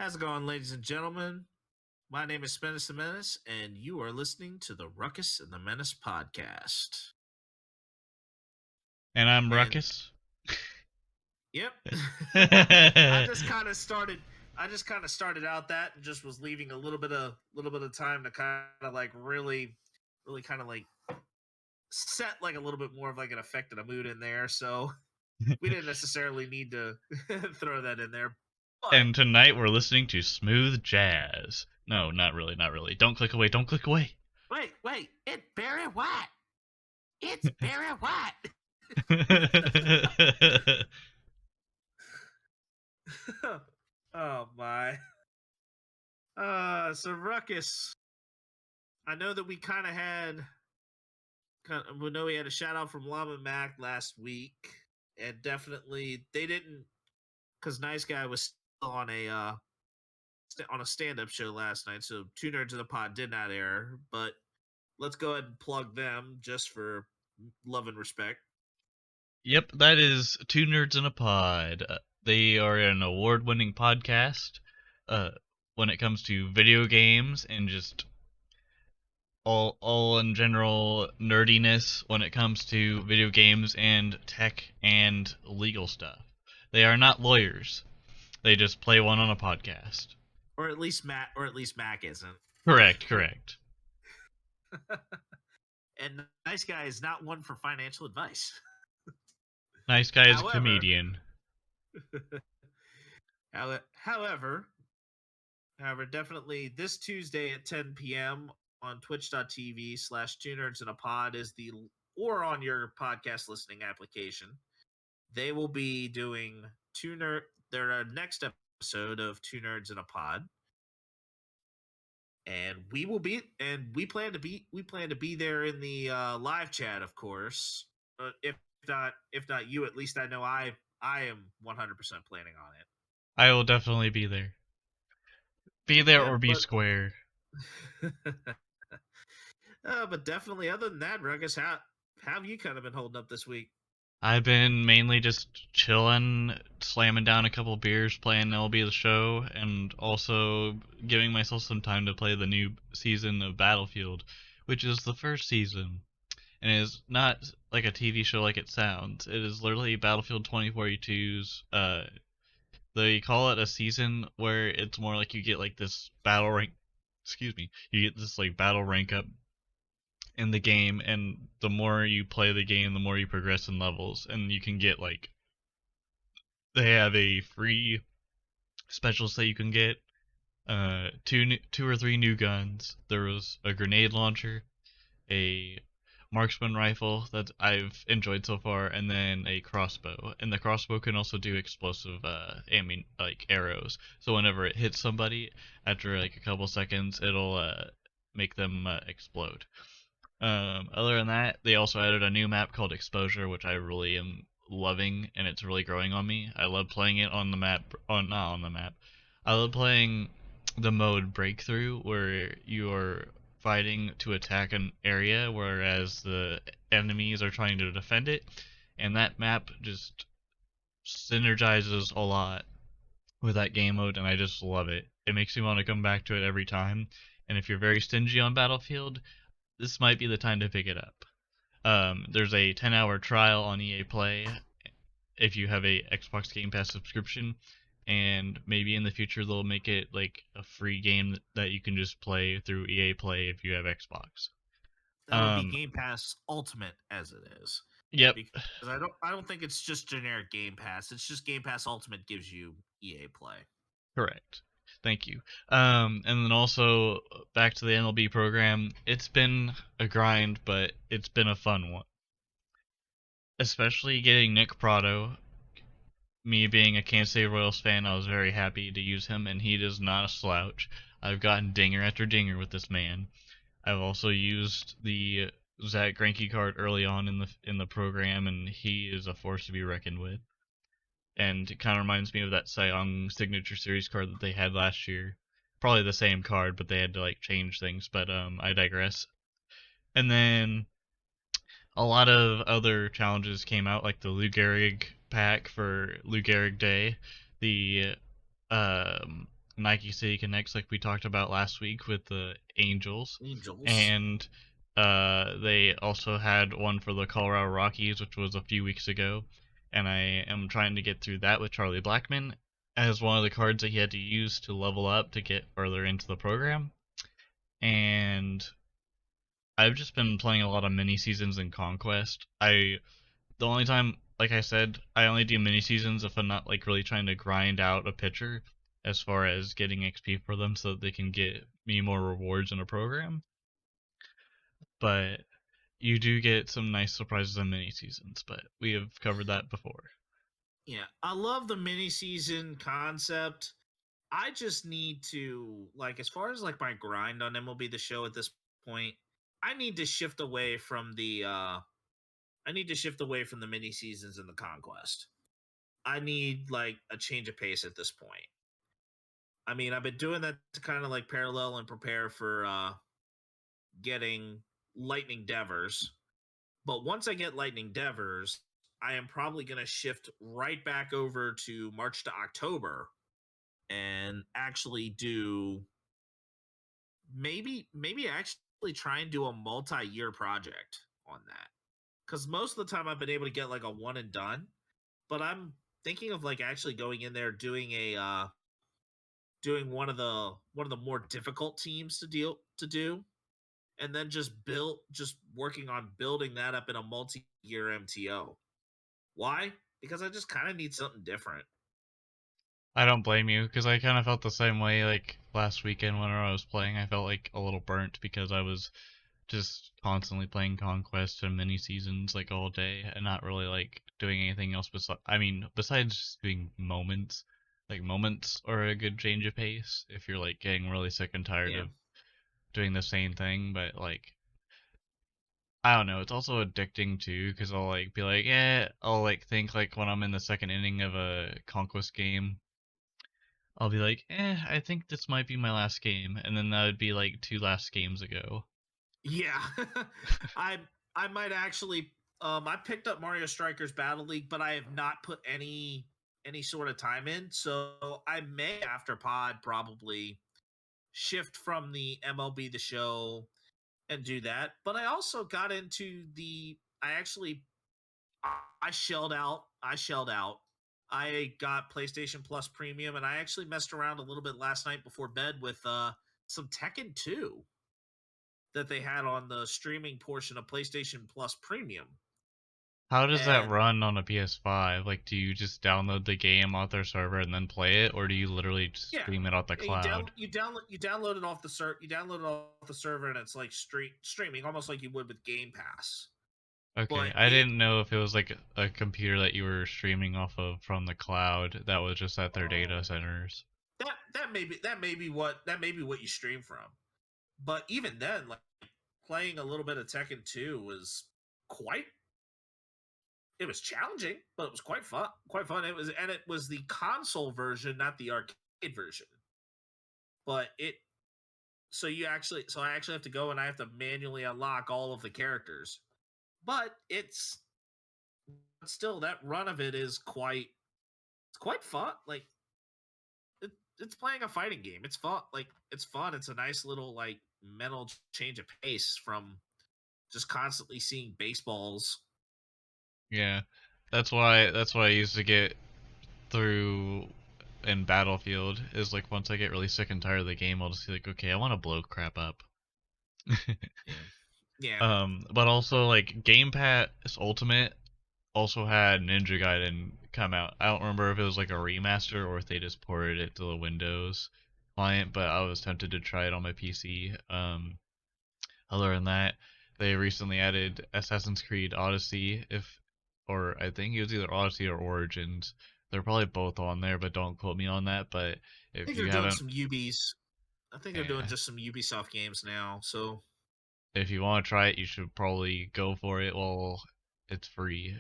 How's it going, ladies and gentlemen? My name is Stanley Cup the Menace, and you are listening to the Ruckus and The Menace podcast. And I'm And Ruckus. yep, I just kind of started. I just kind of started out that and just was leaving a little bit of time to kind of like really kind of like set like a little bit more of like an effect and a mood in there. So we didn't necessarily need to throw that in there. But And tonight we're listening to smooth jazz. No, not really, not really. Don't click away, don't click away. wait, it's Barry White. It's Barry White. Oh my. So Ruckus, I know that we kind of had, we know we had a shout out from Llama Mac last week, and definitely they didn't, because Nice Guy was still on a stand up show last night, so Two Nerds in the Pod did not air. But let's go ahead and plug them just for love and respect. Yep, that is Two Nerds in a Pod. They are an award-winning podcast when it comes to video games and just all in general nerdiness when it comes to video games and tech and legal stuff. They are not lawyers. They just play one on a podcast. Or at least Mac isn't. Correct. And Nice Guy is not one for financial advice. Nice Guy is a comedian. However, definitely this Tuesday at 10 p.m. on twitch.tv/Two Nerds in a Pod or on your podcast listening application. They will be doing their next episode of Two Nerds in a Pod. And we plan to be there in the live chat, of course. If not you, at least I know I am 100% planning on it. I will definitely be there. Be there or be square. But definitely, other than that, Ruckus, how have you kind of been holding up this week? I've been mainly just chilling, slamming down a couple beers, playing MLB The Show, and also giving myself some time to play the new season of Battlefield, which is the first season. And it is not like a TV show like it sounds. It is literally Battlefield 2042's they call it a season where it's more like you get like this battle rank you get this like battle rank up in the game, and the more you play the game the more you progress in levels, and you can get like they have a free specials that you can get, two or three new guns. There was a grenade launcher, a marksman rifle that I've enjoyed so far, and then a crossbow. And the crossbow can also do explosive like arrows. So whenever it hits somebody, after like a couple seconds, it'll make them explode. Other than that, they also added a new map called Exposure, which I really am loving, and it's really growing on me. I love playing it on the map, not on the map. I love playing the mode Breakthrough, where you are fighting to attack an area, whereas the enemies are trying to defend it, and that map just synergizes a lot with that game mode, and I just love it. It makes me want to come back to it every time, and if you're very stingy on Battlefield, this might be the time to pick it up. There's a 10-hour trial on EA Play if you have a Xbox Game Pass subscription, and maybe in the future they'll make it like a free game that you can just play through EA Play if you have Xbox. That would be Game Pass Ultimate, as it is. Yep. Because I don't think it's just generic Game Pass. It's just Game Pass Ultimate gives you EA Play. Correct. Thank you. And then also back to the MLB program. It's been a grind, but it's been a fun one. Especially getting Nick Prado. Me being a Kansas City Royals fan, I was very happy to use him, and he is not a slouch. I've gotten dinger after dinger with this man. I've also used the Zach Greinke card early on in the program, and he is a force to be reckoned with. And it kind of reminds me of that Cy Young Signature Series card that they had last year. Probably the same card, but they had to like change things. But I digress. And then a lot of other challenges came out, like the Lou Gehrig pack for Lou Gehrig Day, the Nike City Connects, like we talked about last week with the Angels, Angels. and they also had one for the Colorado Rockies, which was a few weeks ago, and I am trying to get through that with Charlie Blackmon as one of the cards that he had to use to level up to get further into the program. And I've just been playing a lot of mini seasons in Conquest. The only time, like I said, I only do mini seasons if I'm not like really trying to grind out a pitcher as far as getting XP for them so that they can get me more rewards in a program. But you do get some nice surprises in mini seasons, but we have covered that before. Yeah, I love the mini season concept. I just need to like as far as like my grind on MLB the Show at this point, I need to shift away from the mini seasons and the conquest. I need like a change of pace at this point. I mean, I've been doing that to kind of like parallel and prepare for getting Lightning Devers. But once I get Lightning Devers, I am probably going to shift right back over to March to October and actually do maybe actually try and do a multi-year project on that. Cuz most of the time I've been able to get like a one and done, but I'm thinking of like actually going in there doing a doing one of the more difficult teams to do and then just working on building that up in a multi-year MTO. Why? Because I just kind of need something different. I don't blame you because I kind of felt the same way like last weekend whenever I was playing. I felt like a little burnt because I was just constantly playing Conquest and mini seasons like all day and not really like doing anything else besides just doing moments. Like moments are a good change of pace if you're like getting really sick and tired Yeah. of doing the same thing, but like I don't know, it's also addicting too because I'll like be like, yeah, I'll like think like when I'm in the second inning of a Conquest game, I'll be like, I think this might be my last game, and then that would be like two last games ago. Yeah. I I might actually I picked up Mario Strikers Battle League, but I have not put any sort of time in. So I may after pod probably shift from the MLB the Show and do that. But I also got into the I actually I shelled out. I shelled out. I got PlayStation Plus Premium, and I actually messed around a little bit last night before bed with some Tekken 2 that they had on the streaming portion of PlayStation Plus Premium. How does that And run on a PS5? Like, do you just download the game off their server and then play it, or do you literally just yeah, stream it off the yeah, cloud? you download it off the server, and it's like streaming almost like you would with Game Pass. Okay, But I it didn't know if it was like a computer that you were streaming off of from the cloud that was just at their data oh centers. that may be what you stream from. But even then, like playing a little bit of Tekken 2 was quite it was challenging, but it was quite fun. Quite fun. It was the console version, not the arcade version. But it so I actually have to go and I have to manually unlock all of the characters. But it's still that run of it is it's quite fun. Like it's playing a fighting game. It's fun. Like it's fun. It's a nice little like mental change of pace from just constantly seeing baseballs. Yeah, that's why I used to get through in Battlefield is like once I get really sick and tired of the game, I'll just be like, okay, I want to blow crap up. Yeah. Yeah. But also like Game Pass Ultimate also had Ninja Gaiden come out. I don't remember if it was like a remaster or if they just ported it to the Windows client, but I was tempted to try it on my PC. Other than that, they recently added Assassin's Creed Odyssey, or I think it was either Odyssey or Origins. They're probably both on there, but don't quote me on that. But I if think they're you doing haven't, some Ubies. I think they're doing eh, just some Ubisoft games now. So, if you want to try it, you should probably go for it while it's free.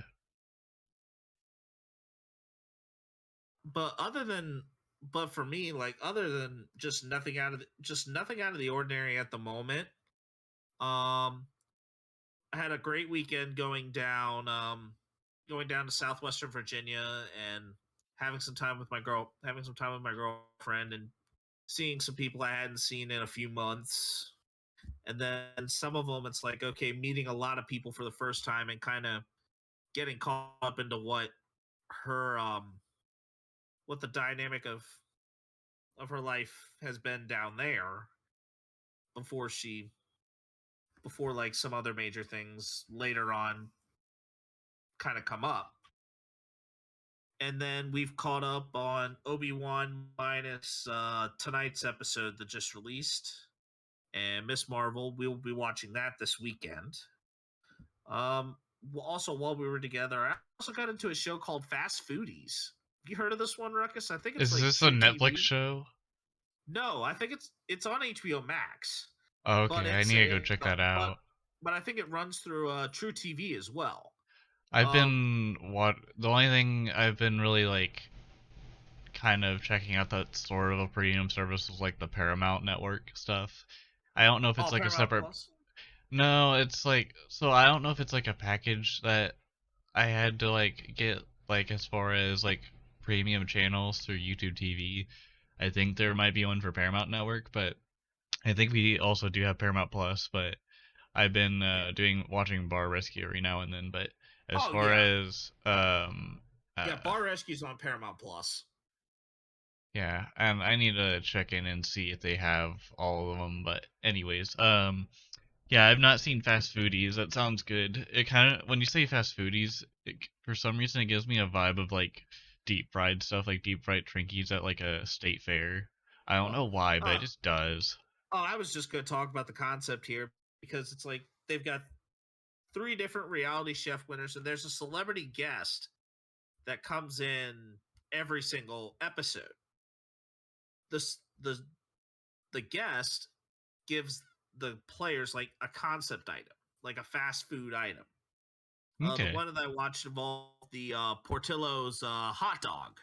but but for me, like other than just nothing out of the ordinary at the moment. Um, I had a great weekend going down to southwestern Virginia and having some time with my girlfriend and seeing some people I hadn't seen in a few months. And then some of them, it's like, okay, meeting a lot of people for the first time and kind of getting caught up into her, what the dynamic of her life has been down there before like some other major things later on kind of come up. And then we've caught up on Obi-Wan minus tonight's episode that just released, and Miss Marvel. We'll be watching that this weekend. Also, while we were together, I also got into a show called Fast Foodies. You heard of this one, Ruckus? I think it's Is like this a True Netflix TV. show? No, I think it's on HBO Max. Oh, But okay, I need to go check that but out. but I think it runs through True TV as well. I've Um, been the only thing I've been really like kind of checking out that sort of a premium service is like the Paramount Network stuff. I don't know if it's like a Paramount separate. Plus. No, it's like so I don't know if it's like a package that I had to like get like as far as like premium channels through YouTube TV. I think there might be one for Paramount Network, but I think we also do have Paramount Plus, but I've been Yeah. watching Bar Rescue every now and then, but as Oh far yeah, as yeah. uh Bar Rescue's on Paramount Plus. yeah, and I need to check in and see if they have all of them, but anyways, yeah, I've not seen Fast Foodies. That sounds good. It kind of when you say Fast Foodies, for some reason it gives me a vibe of like deep fried stuff, like deep fried Twinkies at like a state fair. I don't Oh, know why, but it uh, just does. I was just going to talk about the concept here because it's like they've got 3 different reality chef winners, and there's a celebrity guest that comes in every single episode. This the guest gives the players like a concept item, like a fast food item. The Okay. one that I watched involved the Portillo's hot dog.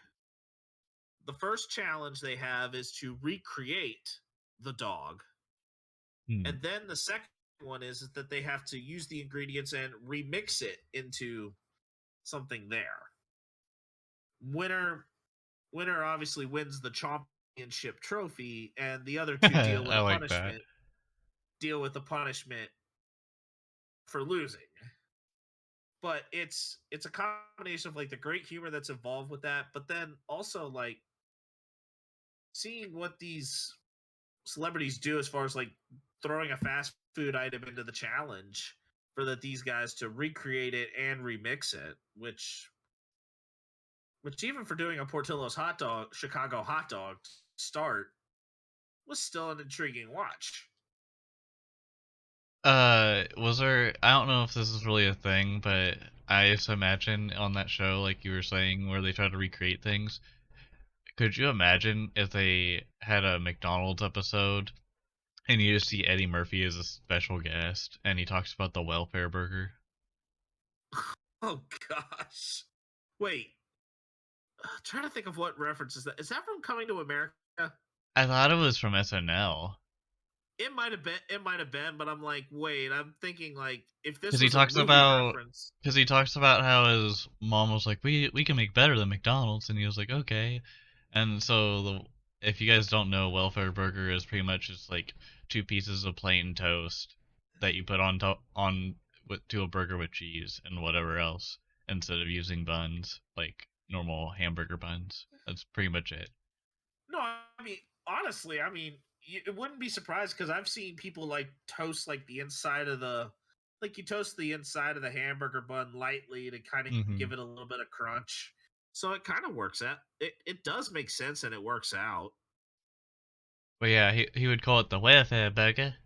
The first challenge they have is to recreate the dog, Hmm. and then the second one is that they have to use the ingredients and remix it into something there. Winner winner obviously wins the championship trophy, and the other two I like that. deal with the punishment for losing. But it's a combination of like the great humor that's involved with that, but then also like seeing what these celebrities do as far as like throwing a fast food item into the challenge for these guys to recreate it and remix it, which even for doing a Portillo's hot dog, Chicago hot dog start was still an intriguing watch. Was there? I don't know if this is really a thing, but I just imagine on that show, like you were saying, where they try to recreate things. Could you imagine if they had a McDonald's episode and you just see Eddie Murphy as a special guest and he talks about the welfare burger? Oh gosh. Wait, trying to think of what reference is that. Is that from Coming to America? I thought it was from SNL. It might have been. It might have been, but I'm like, wait. I'm thinking like if this Because he was a talks movie about reference. because he talks about how his mom was like, we can make better than McDonald's, and he was like, okay. And so if you guys don't know, welfare burger is pretty much just like 2 pieces of plain toast that you put on top on with to a burger with cheese and whatever else instead of using buns like normal hamburger buns. That's pretty much it. No, I mean honestly, I mean it wouldn't be surprised because I've seen people like toast like the inside of like you toast the inside of the hamburger bun lightly to kind of Hmm. give it a little bit of crunch. So it kind of works out. It does make sense and it works out. But yeah, he would call it the welfare burger.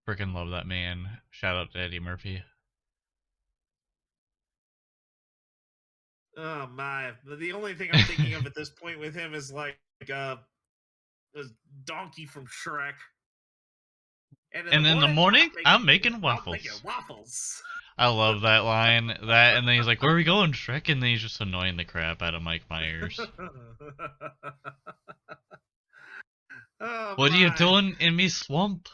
Freaking love that man. Shout out to Eddie Murphy. Oh my! The only thing I'm thinking of at this point with him is like a donkey from Shrek. And in the And in the morning, morning, I'm making I'm making waffles. waffles. I love that line. That, and then he's like, "Where are we going, Shrek?" And then he's just annoying the crap out of Mike Myers. Oh What are you my! doing in me swamp?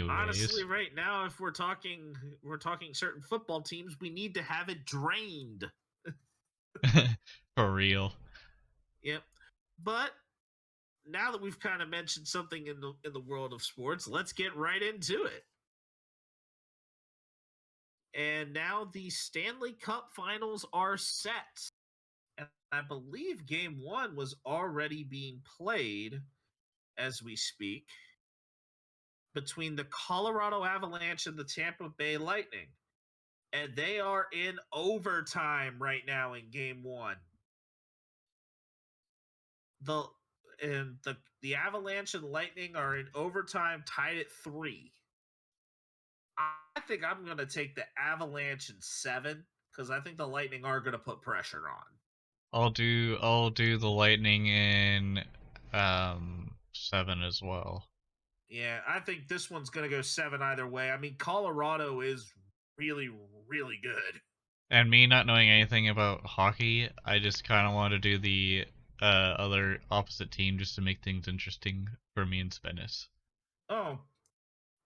Honestly, Anyways, right now, if we're talking certain football teams, we need to have it drained. For real. Yep. But now that we've kind of mentioned something in the world of sports, let's get right into it. And now the Stanley Cup Finals are set. And I believe game 1 was already being played as we speak between the Colorado Avalanche and the Tampa Bay Lightning. And they are in overtime right now in game 1. The the Avalanche and Lightning are in overtime tied at 3. I think I'm going to take the Avalanche in 7 because I think the Lightning are going to put pressure on. I'll do the Lightning in 7 as well. Yeah, I think this one's going to go 7 either way. I mean, Colorado is really, really good. And me not knowing anything about hockey, I just kind of want to do the other opposite team just to make things interesting for me and Spennis. Oh,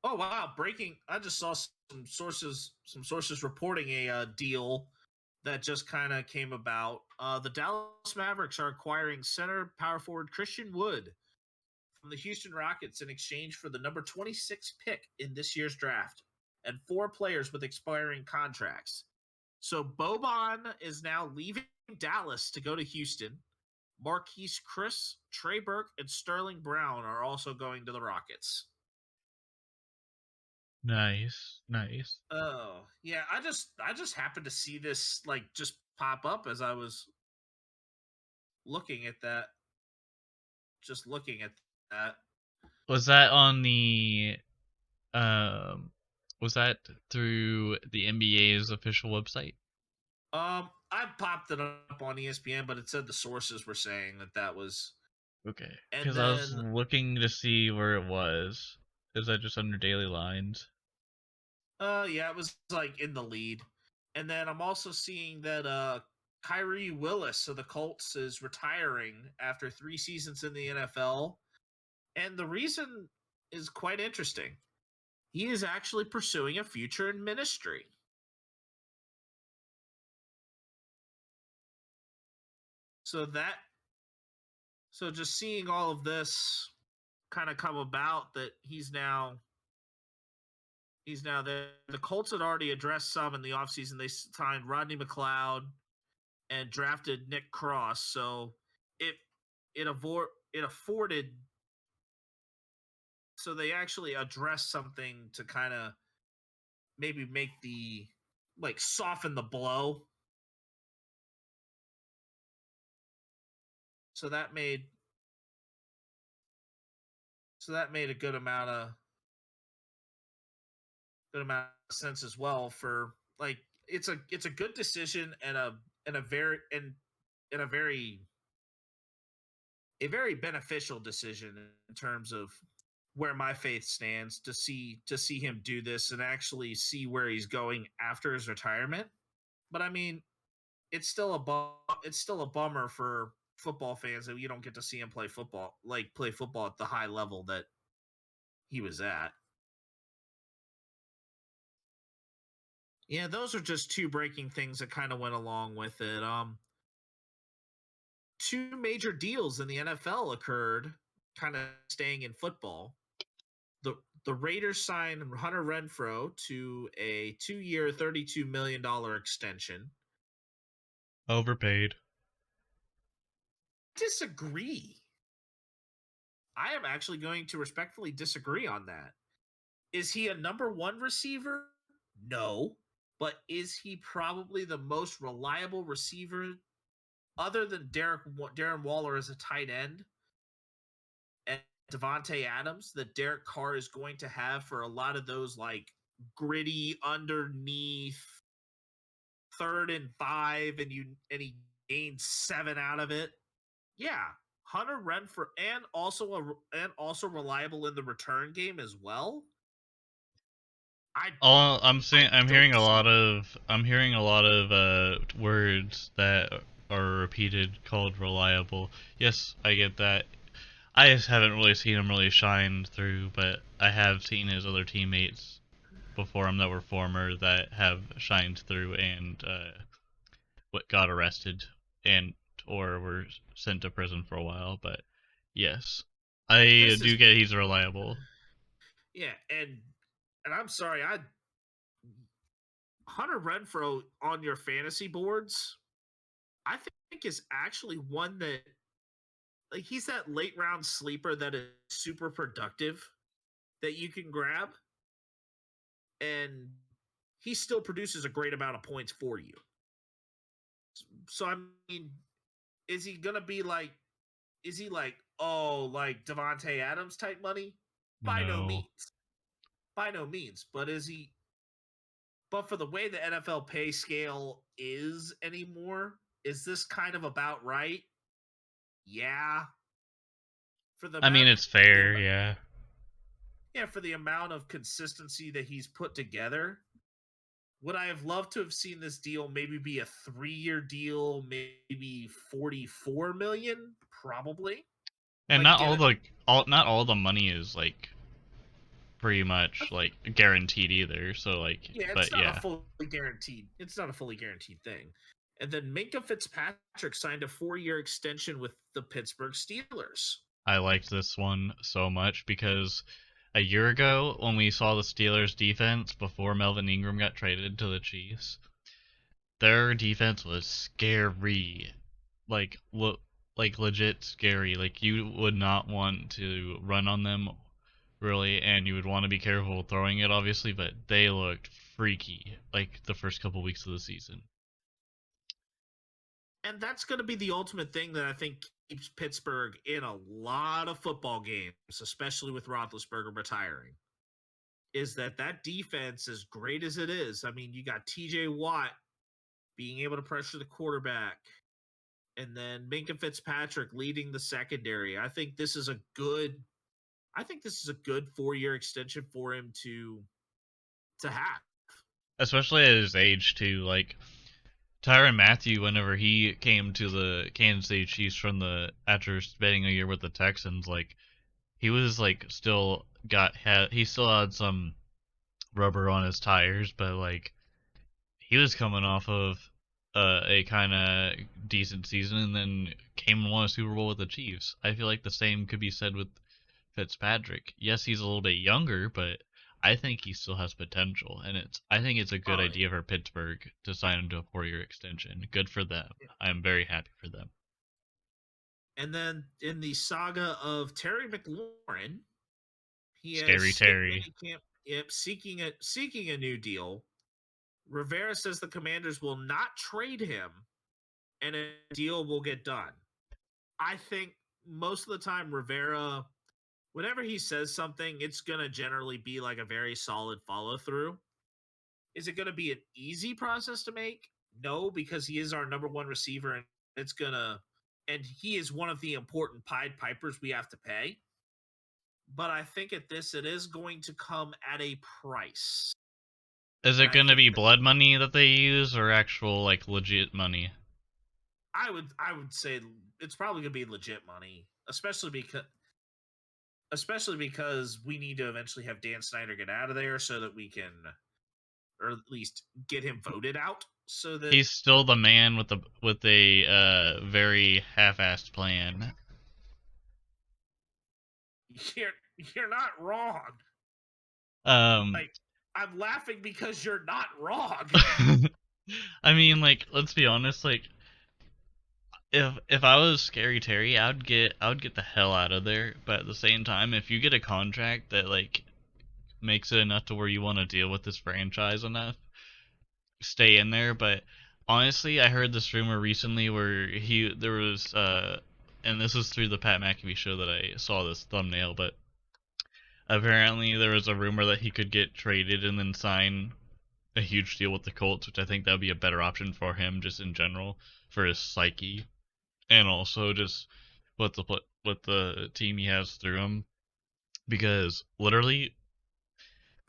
oh wow! Breaking. I just saw some sources reporting a deal that just kind of came about. The Dallas Mavericks are acquiring center power forward Christian Wood from the Houston Rockets in exchange for the number 26 pick in this year's draft and 4 players with expiring contracts. So Boban is now leaving Dallas to go to Houston. Marquise Chris, Trey Burke, and Sterling Brown are also going to the Rockets. Nice, nice. Oh, yeah, I just happened to see this like just pop up as I was looking at that. Just looking at that. Was that on the um was that through the NBA's official website? I popped it up on ESPN, but it said the sources were saying that was. Okay, And because I was then looking to see where it was. Is that just under daily lines? yeah, it was like in the lead. And then I'm also seeing that Kyrie Willis of the Colts is retiring after 3 seasons in the NFL. And the reason is quite interesting. He is actually pursuing a future in ministry. So just seeing all of this kind of come about that he's now there. The Colts had already addressed some in the offseason. They signed Rodney McLeod and drafted Nick Cross. So it afforded. So they actually addressed something to kind of maybe make the soften the blow. So that made a good amount of sense as well for it's a good decision and a very a very beneficial decision in terms of where my faith stands to see him do this and actually see where he's going after his retirement. But I mean, it's still a bummer for football fans that you don't get to see him play football at the high level that he was at. Yeah, those are just 2 breaking things that kind of went along with it. 2 major deals in the NFL occurred, kind of staying in football. The Raiders signed Hunter Renfrow to a 2-year, $32 million extension. Overpaid. Disagree. I am actually going to respectfully disagree on that. Is he a number 1 receiver? No. But is he probably the most reliable receiver other than Darren Waller as a tight end and Devontae Adams that Derek Carr is going to have for a lot of those gritty underneath 3rd and 5 and he gains 7 out of it? Yeah, Hunter Renfrow and also reliable in the return game as well. I'm hearing a lot of words that are repeated called reliable. Yes, I get that. I just haven't really seen him really shine through, but I have seen his other teammates before him that were former that have shined through and what got arrested and or were sent to prison for a while. But yes, I This do is get he's reliable. yeah, and I'm sorry, I Hunter Renfro on your fantasy boards, I think is actually one that like he's that late round sleeper that is super productive that you can grab, and he still produces a great amount of points for you. So I mean, is he gonna be like? Is he like like Devontae Adams type money? By no No, means, by no means. But is he? But for the way the NFL pay scale is anymore, is this kind of about right? Yeah. For the I mean amount, it's fair, yeah. for the amount of consistency that he's put together, would I have loved to have seen this deal maybe be a 3-year deal, maybe 44 million? Probably. And Like not get all it. the not all the money is like pretty much like guaranteed either. So like, Yeah, it's but not a yeah, fully guaranteed. It's not a fully guaranteed thing. And then Minkah Fitzpatrick signed a 4-year extension with the Pittsburgh Steelers. I liked this one so much because a year ago when we saw the Steelers defense before Melvin Ingram got traded to the Chiefs, their defense was scary. Like like legit scary. Like you would not want to run on them really, and you would want to be careful throwing it obviously, but they looked freaky like the first couple weeks of the season. And that's going to be the ultimate thing that I think keeps Pittsburgh in a lot of football games, especially with Roethlisberger retiring. Is that defense, as great as it is? I mean, you got T.J. Watt being able to pressure the quarterback, and then Minkah Fitzpatrick leading the secondary. I think this is a good. I think this is a good 4-year extension for him to have. Especially at his age too. Like Tyrann Mathieu, whenever he came to the Kansas City Chiefs from the after spending a year with the Texans, like he was like still he still had some rubber on his tires, but like he was coming off of a kind of decent season and then came and won a Super Bowl with the Chiefs. I feel like the same could be said with Fitzpatrick. Yes, he's a little bit younger, but I think he still has potential, and I think it's a good Oh, idea for Pittsburgh to sign him to a 4-year extension. Good for them. yeah. I'm very happy for them. And then in the saga of Terry McLaurin, he has Scary skipped Terry. minicamp, seeking a new deal. Rivera says the Commanders will not trade him, and a deal will get done. I think most of the time Rivera, whenever he says something, it's gonna generally be like a very solid follow through. Is it gonna be an easy process to make? No, because he is our number one receiver, and it's gonna, and he is one of the important Pied Pipers we have to pay. But I think at this, it is going to come at a price. Is And it I going to think be that blood money that they use or actual like legit money? I would say it's probably going to be legit money, especially because we need to eventually have Dan Snyder get out of there so that we can, or at least get him voted out, so that He's still the man with a very half-assed plan. you're not wrong. Um, Like, I'm laughing because you're not wrong. I mean, like, let's be honest. Like, if I was Scary Terry, I would get the hell out of there. But at the same time, if you get a contract that like makes it enough to where you want to deal with this franchise enough, stay in there. But honestly, I heard this rumor recently where there was and this was through the Pat McAfee show that I saw this thumbnail, but apparently there was a rumor that he could get traded and then sign a huge deal with the Colts, which I think that would be a better option for him just in general for his psyche and also just what the team he has through him, because literally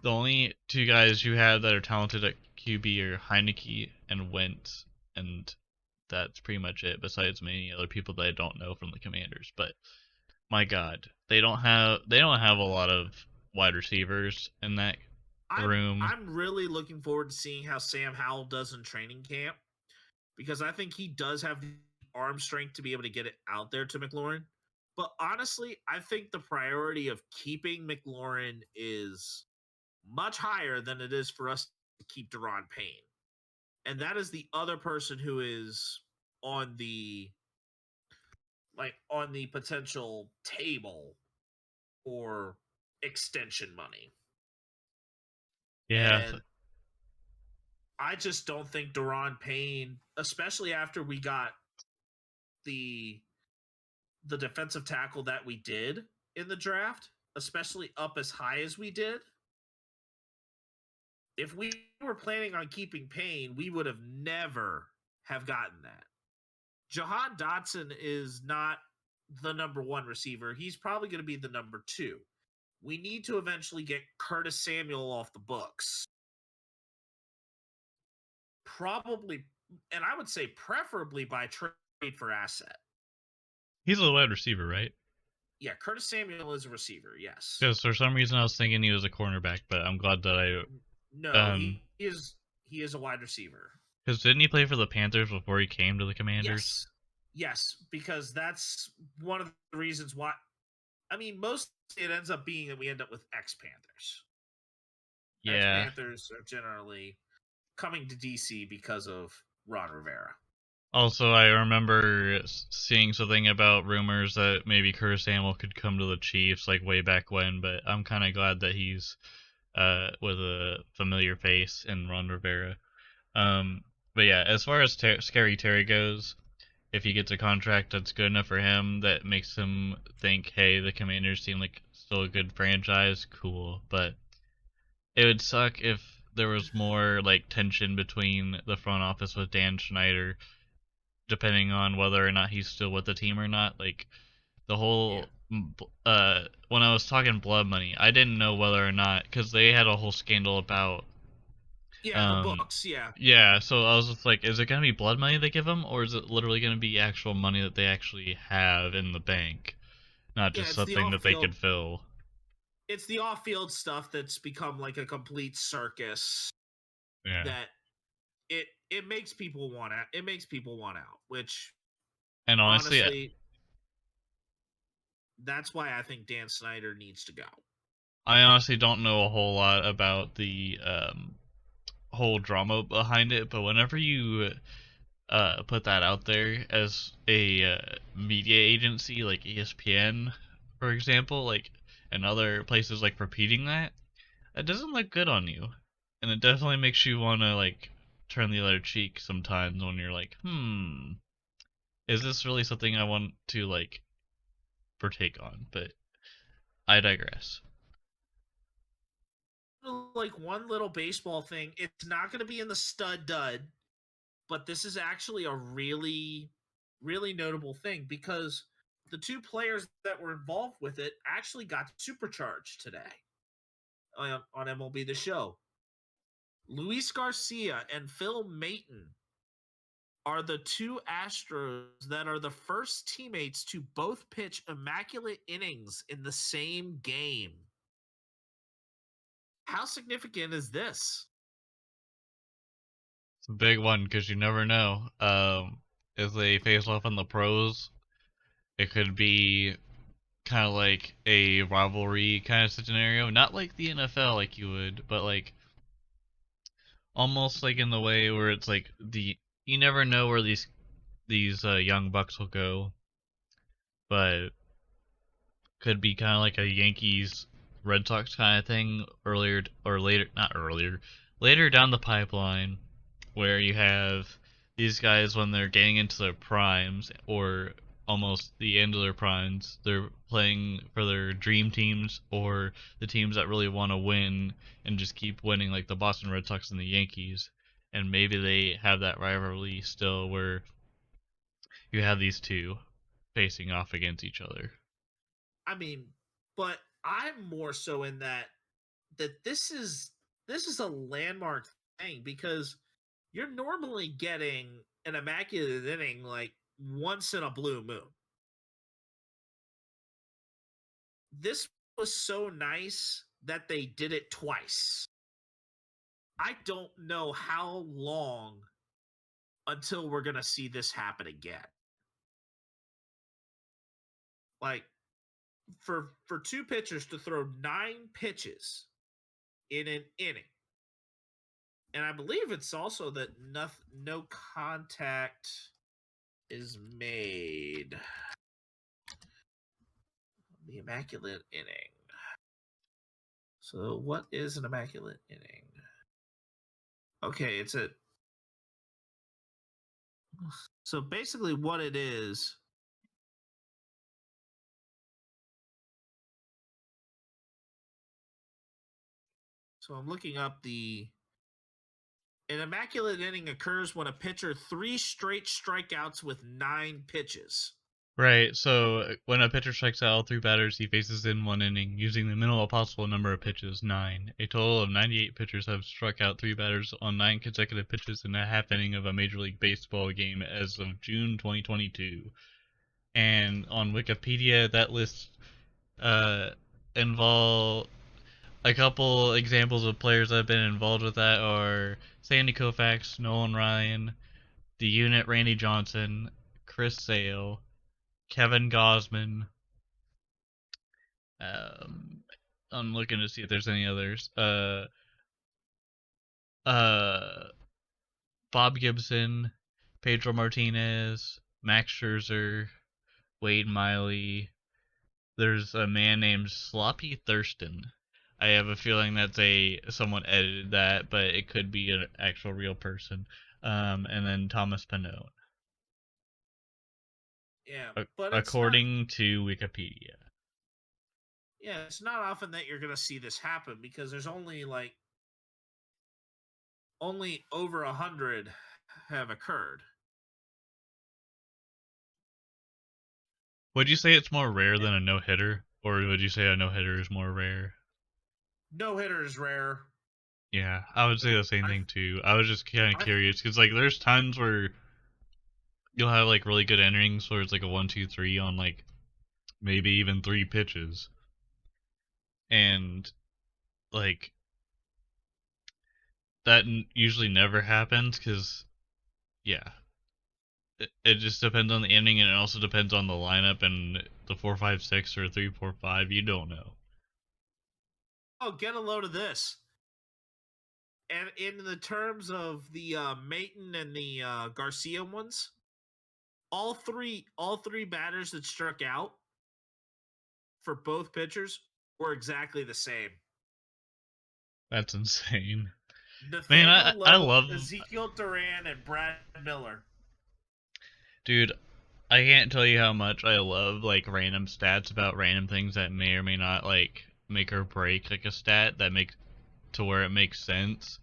the only two guys you have that are talented at QB are Heineke and Wentz, and that's pretty much it. Besides many other people that I don't know from the Commanders, but my God, they don't have a lot of wide receivers in that room. I'm really looking forward to seeing how Sam Howell does in training camp, because I think he does have the arm strength to be able to get it out there to McLaurin. But honestly, I think the priority of keeping McLaurin is much higher than it is for us to keep Deron Payne. And that is the other person who is on the potential table for extension money. Yeah, And I just don't think Deron Payne, especially after we got the defensive tackle that we did in the draft, especially up as high as we did. If we were planning on keeping Payne, we would have never have gotten that. Jahan Dotson is not the number one receiver. He's probably going to be the number two. We need to eventually get Curtis Samuel off the books. Probably, and I would say preferably by trade for asset. he's a wide receiver, right? Yeah, Curtis Samuel is a receiver, yes. Because for some reason I was thinking he was a cornerback, but I'm glad that No, he is a wide receiver. Because didn't he play for the Panthers before he came to the Commanders? Yes, because that's one of the reasons why. I mean, most it ends up being that we end up with ex-Panthers. Yeah. Ex-Panthers are generally coming to DC because of Ron Rivera. Also, I remember seeing something about rumors that maybe Curtis Samuel could come to the Chiefs, like way back when. But I'm kind of glad that he's with a familiar face in Ron Rivera. But yeah, as far as Scary Terry goes, if he gets a contract that's good enough for him, that makes him think, hey, the Commanders seem like still a good franchise, cool. But it would suck if there was more like tension between the front office with Dan Schneider, depending on whether or not he's still with the team or not. Like the whole when I was talking blood money, I didn't know whether or not, because they had a whole scandal about the books. Yeah, so I was just like, is it gonna be blood money they give them, or is it literally gonna be actual money that they actually have in the bank, not just something that they could fill? It's the off-field stuff that's become like a complete circus. Yeah. That it makes people want out. It makes people want out, which, and honestly, that's why I think Dan Snyder needs to go. I honestly don't know a whole lot about the whole drama behind it, but whenever you put that out there as a media agency like ESPN, for example, like, and other places like repeating that, it doesn't look good on you, and it definitely makes you want to like turn the other cheek sometimes when you're like, is this really something I want to like partake on? But I digress. Like one little baseball thing, it's not going to be in the stud dud, but this is actually a really, really notable thing because the two players that were involved with it actually got supercharged today on MLB The Show. Luis Garcia and Phil Maton are the two Astros that are the first teammates to both pitch immaculate innings in the same game. How significant is this? It's a big one because you never know. If they face off in the pros, it could be kind of like a rivalry kind of scenario. Not like the NFL, like you would, but like almost like in the way where it's like you never know where these young bucks will go, but could be kind of like a Yankees Red Sox kind of thing earlier or later, not earlier, later down the pipeline, where you have these guys when they're getting into their primes or almost the end of their primes, they're playing for their dream teams or the teams that really want to win and just keep winning, like the Boston Red Sox and the Yankees. And maybe they have that rivalry still where you have these two facing off against each other. I mean, but I'm more so in that this is a landmark thing because you're normally getting an immaculate inning like once in a blue moon. This was so nice that they did it twice. I don't know how long until we're going to see this happen again. Like for two pitchers to throw 9 pitches in an inning. And I believe it's also that no contact is made. The immaculate inning. So what is an immaculate inning? Okay, it's a. So basically, what it is. So I'm looking up an immaculate inning occurs when a pitcher 3 straight strikeouts with 9 pitches. Right, so when a pitcher strikes out all 3 batters he faces in 1 inning, using the minimal possible number of pitches, 9. A total of 98 pitchers have struck out 3 batters on 9 consecutive pitches in a half inning of a Major League Baseball game as of June 2022. And on Wikipedia, that list involve a couple examples of players that have been involved with that are Sandy Koufax, Nolan Ryan, the unit Randy Johnson, Chris Sale, Kevin Gosman. I'm looking to see if there's any others. Bob Gibson, Pedro Martinez, Max Scherzer, Wade Miley. There's a man named Sloppy Thurston. I have a feeling that's someone edited that, but it could be an actual real person. And then Thomas Pinot. Yeah, but according to Wikipedia. Yeah, it's not often that you're going to see this happen because there's only over 100 have occurred. Would you say it's more rare than a no-hitter? Or would you say a no-hitter is more rare? No-hitter is rare. Yeah, I would say the same thing too. I was just kind of curious because like there's times where you'll have like really good innings where it's like a 1-2-3 on like maybe even 3 pitches, and like that usually never happens because yeah, it just depends on the inning, and it also depends on the lineup and the 4-5-6 or 3-4-5. You don't know. Oh, get a load of this. And in the terms of the Maton and the Garcia ones, all three batters that struck out for both pitchers were exactly the same. That's insane. Nathaniel Man, I love Ezekiel Duran and Brad Miller. Dude, I can't tell you how much I love like random stats about random things that may or may not like make or break like a stat that make to where it makes sense.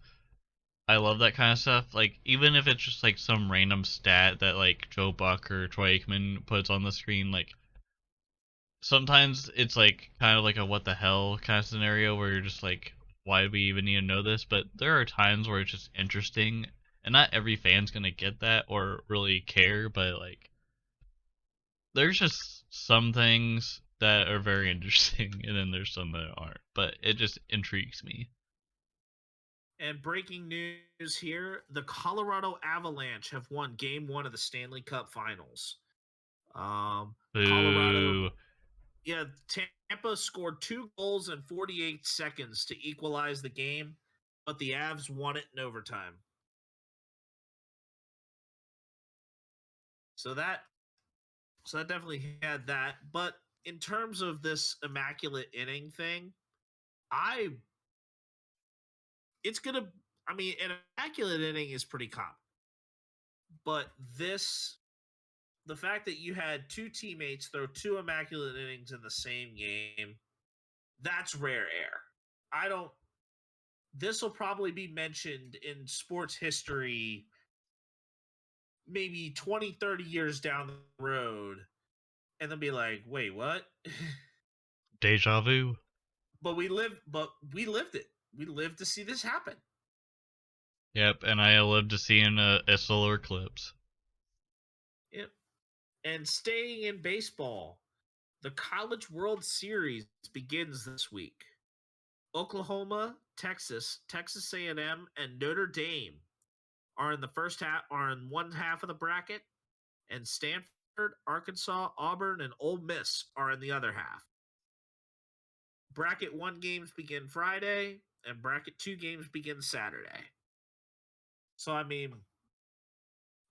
I love that kind of stuff. Like even if it's just like some random stat that like Joe Buck or Troy Aikman puts on the screen, like sometimes it's like kind of like a what the hell kind of scenario where you're just like, why do we even need to know this? But there are times where it's just interesting, and not every fan's gonna get that or really care, but like there's just some things that are very interesting, and then there's some that aren't. But it just intrigues me. And breaking news here, the Colorado Avalanche have won Game 1 of the Stanley Cup Finals. Colorado, yeah, Tampa scored 2 goals in 48 seconds to equalize the game, but the Avs won it in overtime. So that definitely had that. But in terms of this immaculate inning thing, it's gonna. I mean, an immaculate inning is pretty common, but the fact that you had 2 teammates throw 2 immaculate innings in the same game, that's rare air. This will probably be mentioned in sports history maybe 20, 30 years down the road, and they'll be like, wait, what? Deja vu. But we lived it. We lived to see this happen. Yep, and I lived to see in a solar eclipse. Yep. And staying in baseball, the College World Series begins this week. Oklahoma, Texas, Texas A&M, and Notre Dame are in the first half, are in one half of the bracket, and Stanford Arkansas, Auburn, and Ole Miss are in the other half. Bracket 1 games begin Friday, and bracket 2 games begin Saturday. So, I mean,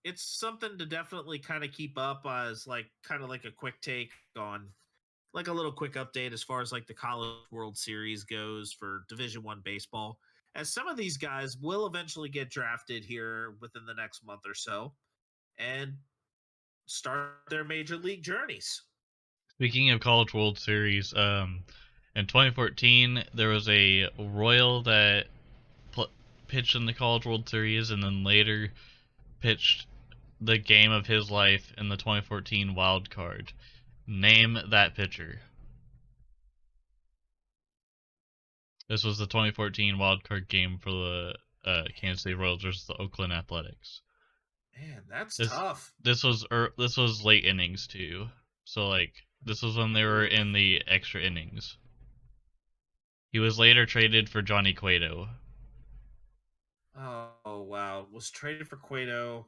it's something to definitely kind of keep up as kind of like a quick take on, like a little quick update as far as like the College World Series goes for Division 1 baseball. As some of these guys will eventually get drafted here within the next month or so and start their major league journeys. Speaking of College World Series, in 2014 there was a Royal that pitched in the College World Series, and then later pitched the game of his life in the 2014 Wild Card. Name that pitcher. This was the 2014 Wild Card game for the Kansas City Royals versus the Oakland Athletics. Man, that's This tough. this was late innings too. So like this was when they were in the extra innings. He was later traded for Johnny Cueto. Oh, wow. Was traded for Cueto.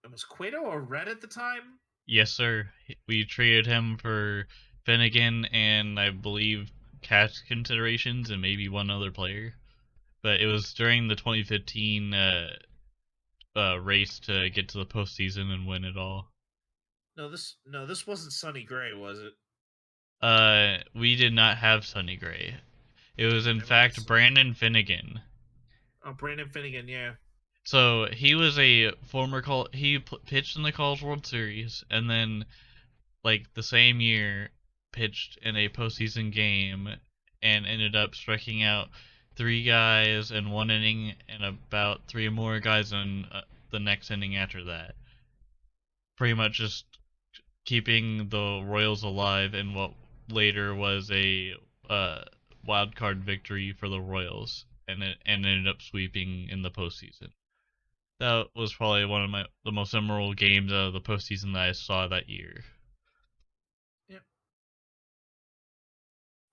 And was Cueto a Red at the time? Yes, sir. We traded him for Finnegan and I believe cash considerations and maybe one other player. But it was during the 2015 race to get to the postseason and win it all. No, this wasn't Sonny Gray, was it? We did not have Sonny Gray. It was in It fact was Brandon Finnegan. Oh, Brandon Finnegan, yeah. So he was a former pitched in the College World Series, and then like the same year pitched in a postseason game and ended up striking out 3 guys in 1 inning and about 3 more guys in the next inning after that. Pretty much just keeping the Royals alive in what later was a wild card victory for the Royals, and it ended up sweeping in the postseason. That was probably one of the most memorable games of the postseason that I saw that year. Yep.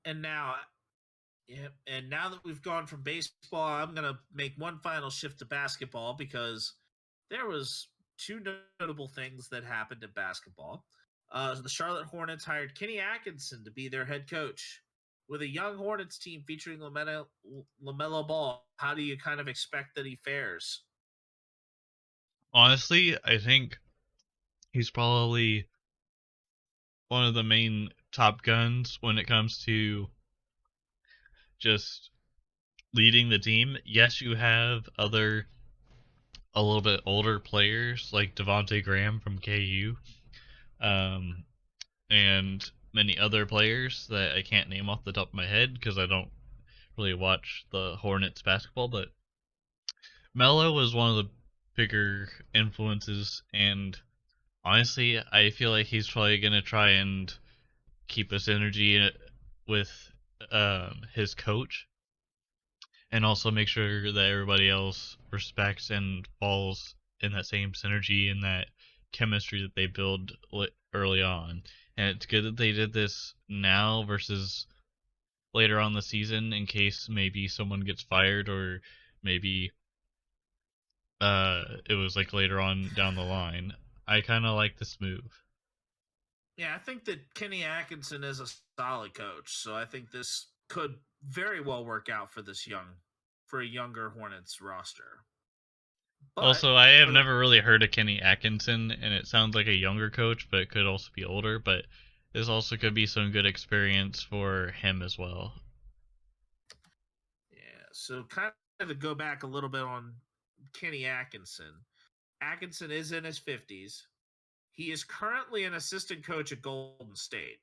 And now, yep. And now that we've gone from baseball, I'm gonna make one final shift to basketball because there was two notable things that happened in basketball. The Charlotte Hornets hired Kenny Atkinson to be their head coach. With a young Hornets team featuring LaMelo Ball, how do you kind of expect that he fares? Honestly, I think he's probably one of the main top guns when it comes to just leading the team. Yes, you have other a little bit older players like Devonte Graham from KU, um, and many other players that I can't name off the top of my head because I don't really watch the Hornets basketball. But Melo was one of the bigger influences, and honestly, I feel like he's probably gonna try and keep a synergy with his coach, and also make sure that everybody else respects and falls in that same synergy and that chemistry that they build early on. And it's good that they did this now versus later on the season in case maybe someone gets fired or maybe it was like later on down the line. I kind of like this move. Yeah, I think that Kenny Atkinson is a solid coach, so I think this could very well work out for a younger Hornets roster. But Also, I have for the never really heard of Kenny Atkinson, and it sounds like a younger coach, but it could also be older. But this also could be some good experience for him as well. Yeah, so kind of to go back a little bit on Kenny Atkinson. Atkinson is in his 50s. He is currently an assistant coach at Golden State.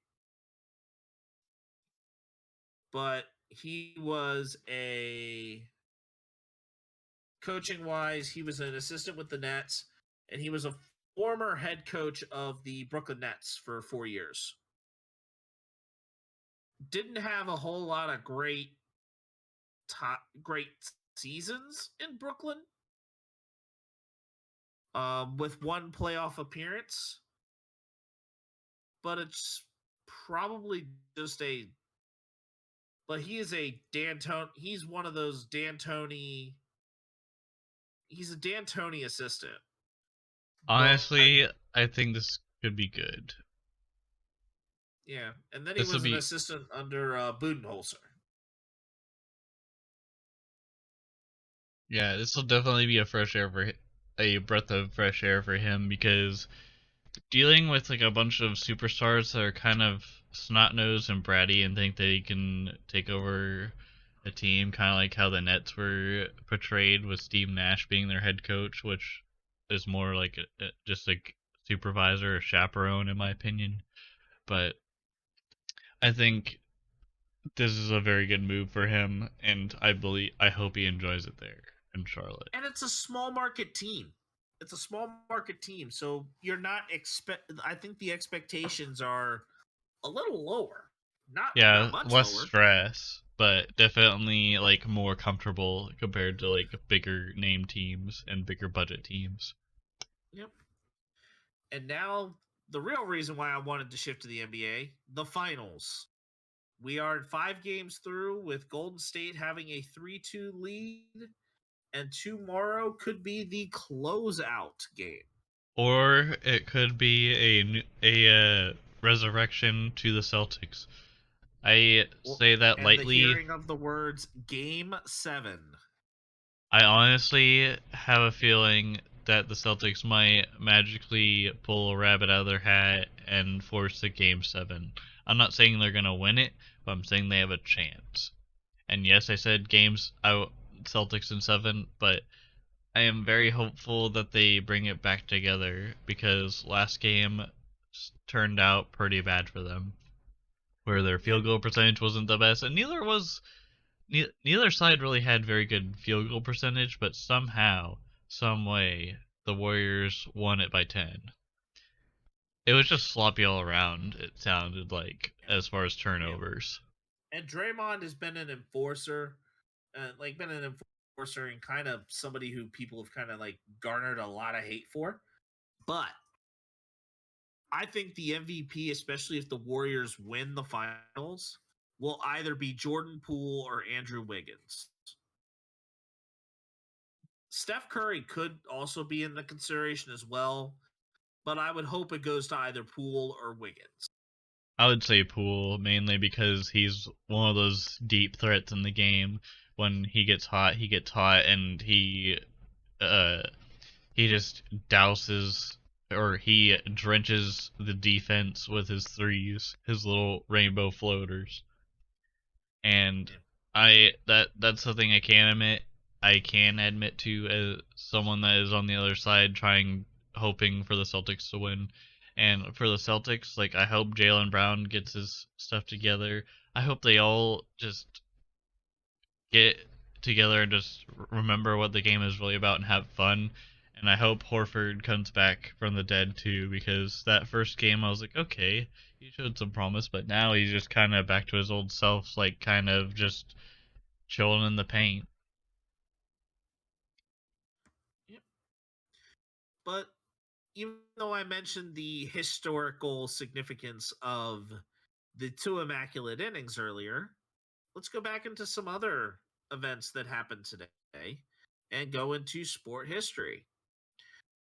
But he was a coaching wise, he was an assistant with the Nets, and he was a former head coach of the Brooklyn Nets for 4 years. Didn't have a whole lot of great seasons in Brooklyn. With one playoff appearance, but it's probably just a. But he is a D'Antoni. He's one of those D'Antoni. He's a D'Antoni assistant. But Honestly, I think this could be good. yeah, and then he This will was an be assistant under Budenholzer. Yeah, this will definitely be a breath of fresh air for him because dealing with like a bunch of superstars that are kind of snot nosed and bratty and think they can take over a team, kind of like how the Nets were portrayed with Steve Nash being their head coach, which is more like just a supervisor, a chaperone, in my opinion. But I think this is a very good move for him, and I hope he enjoys it there in Charlotte. And it's a small market team. It's a small market team, so you're not expect. I think the expectations are a little lower, not Yeah, much less lower. stress, but definitely like more comfortable compared to like bigger name teams and bigger budget teams. Yep. And now the real reason why I wanted to shift to the NBA, the finals. We are 5 games through with Golden State having a 3-2 lead, and tomorrow could be the closeout game. Or it could be a resurrection to the Celtics. I say that And the lightly. hearing of the words Game 7. I honestly have a feeling that the Celtics might magically pull a rabbit out of their hat and force a game 7. I'm not saying they're going to win it, but I'm saying they have a chance. And yes, I said games out Celtics in 7, but I am very hopeful that they bring it back together because last game turned out pretty bad for them, where their Yep. field goal percentage wasn't the best, and neither side really had very good field goal percentage, but somehow, some way, the Warriors won it by 10. It was just sloppy all around. It sounded like as far as Yeah. turnovers. And Draymond has been an enforcer, been an enforcer and kind of somebody who people have kind of like garnered a lot of hate for. But I think the MVP, especially if the Warriors win the finals, will either be Jordan Poole or Andrew Wiggins. Steph Curry could also be in the consideration as well, but I would hope it goes to either Poole or Wiggins. I would say Poole mainly because he's one of those deep threats in the game. When he gets hot, and uh he just douses or he drenches the defense with his threes, his little rainbow floaters. And Yeah. that's something I can admit to as someone that is on the other side trying hoping for the Celtics to win. And for the Celtics, like I hope Jaylen Brown gets his stuff together. I hope they all just get together and just remember what the game is really about and have fun. And I hope Horford comes back from the dead too, because that first game I was like, okay, he showed some promise, but now he's just kind of back to his old self, like kind of just chilling in the paint. Yep. But even though I mentioned the historical significance of the two immaculate innings earlier, let's go back into some other events that happened today and go into sport history.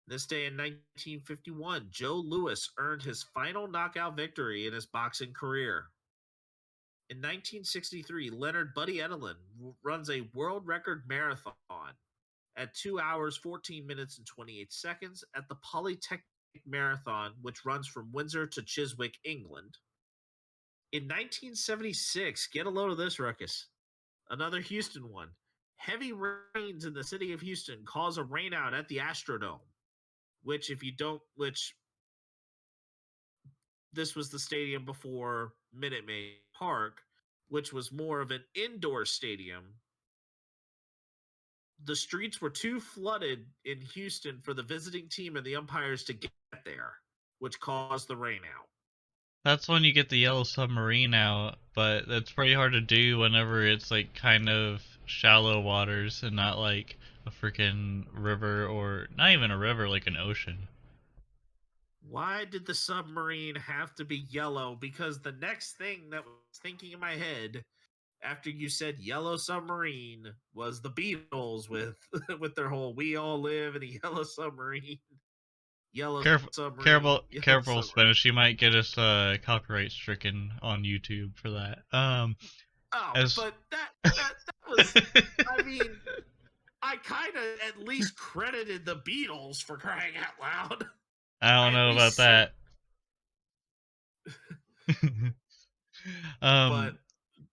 This day in 1951, Joe Louis earned his final knockout victory in his boxing career. In 1963, Leonard Buddy Edelin runs a world record marathon at 2 hours, 14 minutes, and 28 seconds at the Polytechnic Marathon, which runs from Windsor to Chiswick, England. In 1976, get a load of this, Ruckus. Another Houston one. Heavy rains in the city of Houston cause a rainout at the Astrodome, which, if you don't, which this was the stadium before Minute Maid Park, which was more of an indoor stadium. The streets were too flooded in Houston for the visiting team and the umpires to get there, which caused the rainout. That's when you get the yellow submarine out, but that's pretty hard to do whenever it's like kind of shallow waters and not like a freaking river or not even a river, like an ocean. Why did the submarine have to be yellow? Because the next thing that was thinking in my head after you said yellow submarine was the Beatles with with their whole "We all live in a yellow submarine." Yellow Careful, Submarine. careful, Yellow careful, Submarine. Spanish. You might get us copyright stricken on YouTube for that. Oh, As but that was. I mean, I kind of at least credited the Beatles for crying out loud. I don't I at know about least said, that. um,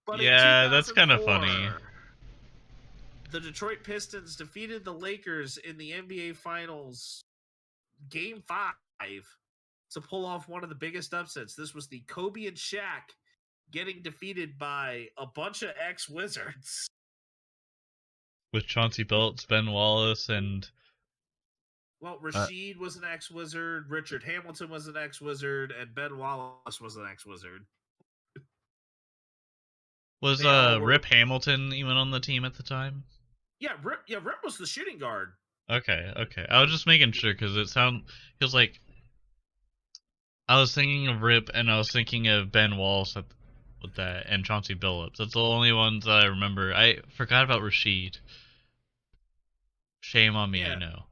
but in yeah, that's kind of funny. 2004, the Detroit Pistons defeated the Lakers in the NBA Finals Game 5 to pull off one of the biggest upsets. This was the Kobe and Shaq getting defeated by a bunch of ex-Wizards. With Chauncey Billups, Ben Wallace, and Well, Rasheed was an ex-Wizard, Richard Hamilton was an ex-Wizard, and Ben Wallace was an ex-Wizard. was They all were. Rip Hamilton even on the team at the time? Yeah, Rip was the shooting guard. Okay. I was just making sure because it feels like I was thinking of Rip and I was thinking of Ben Wallace with that and Chauncey Billups. That's the only ones that I remember. I forgot about Rasheed. Shame on me, Yeah. I know.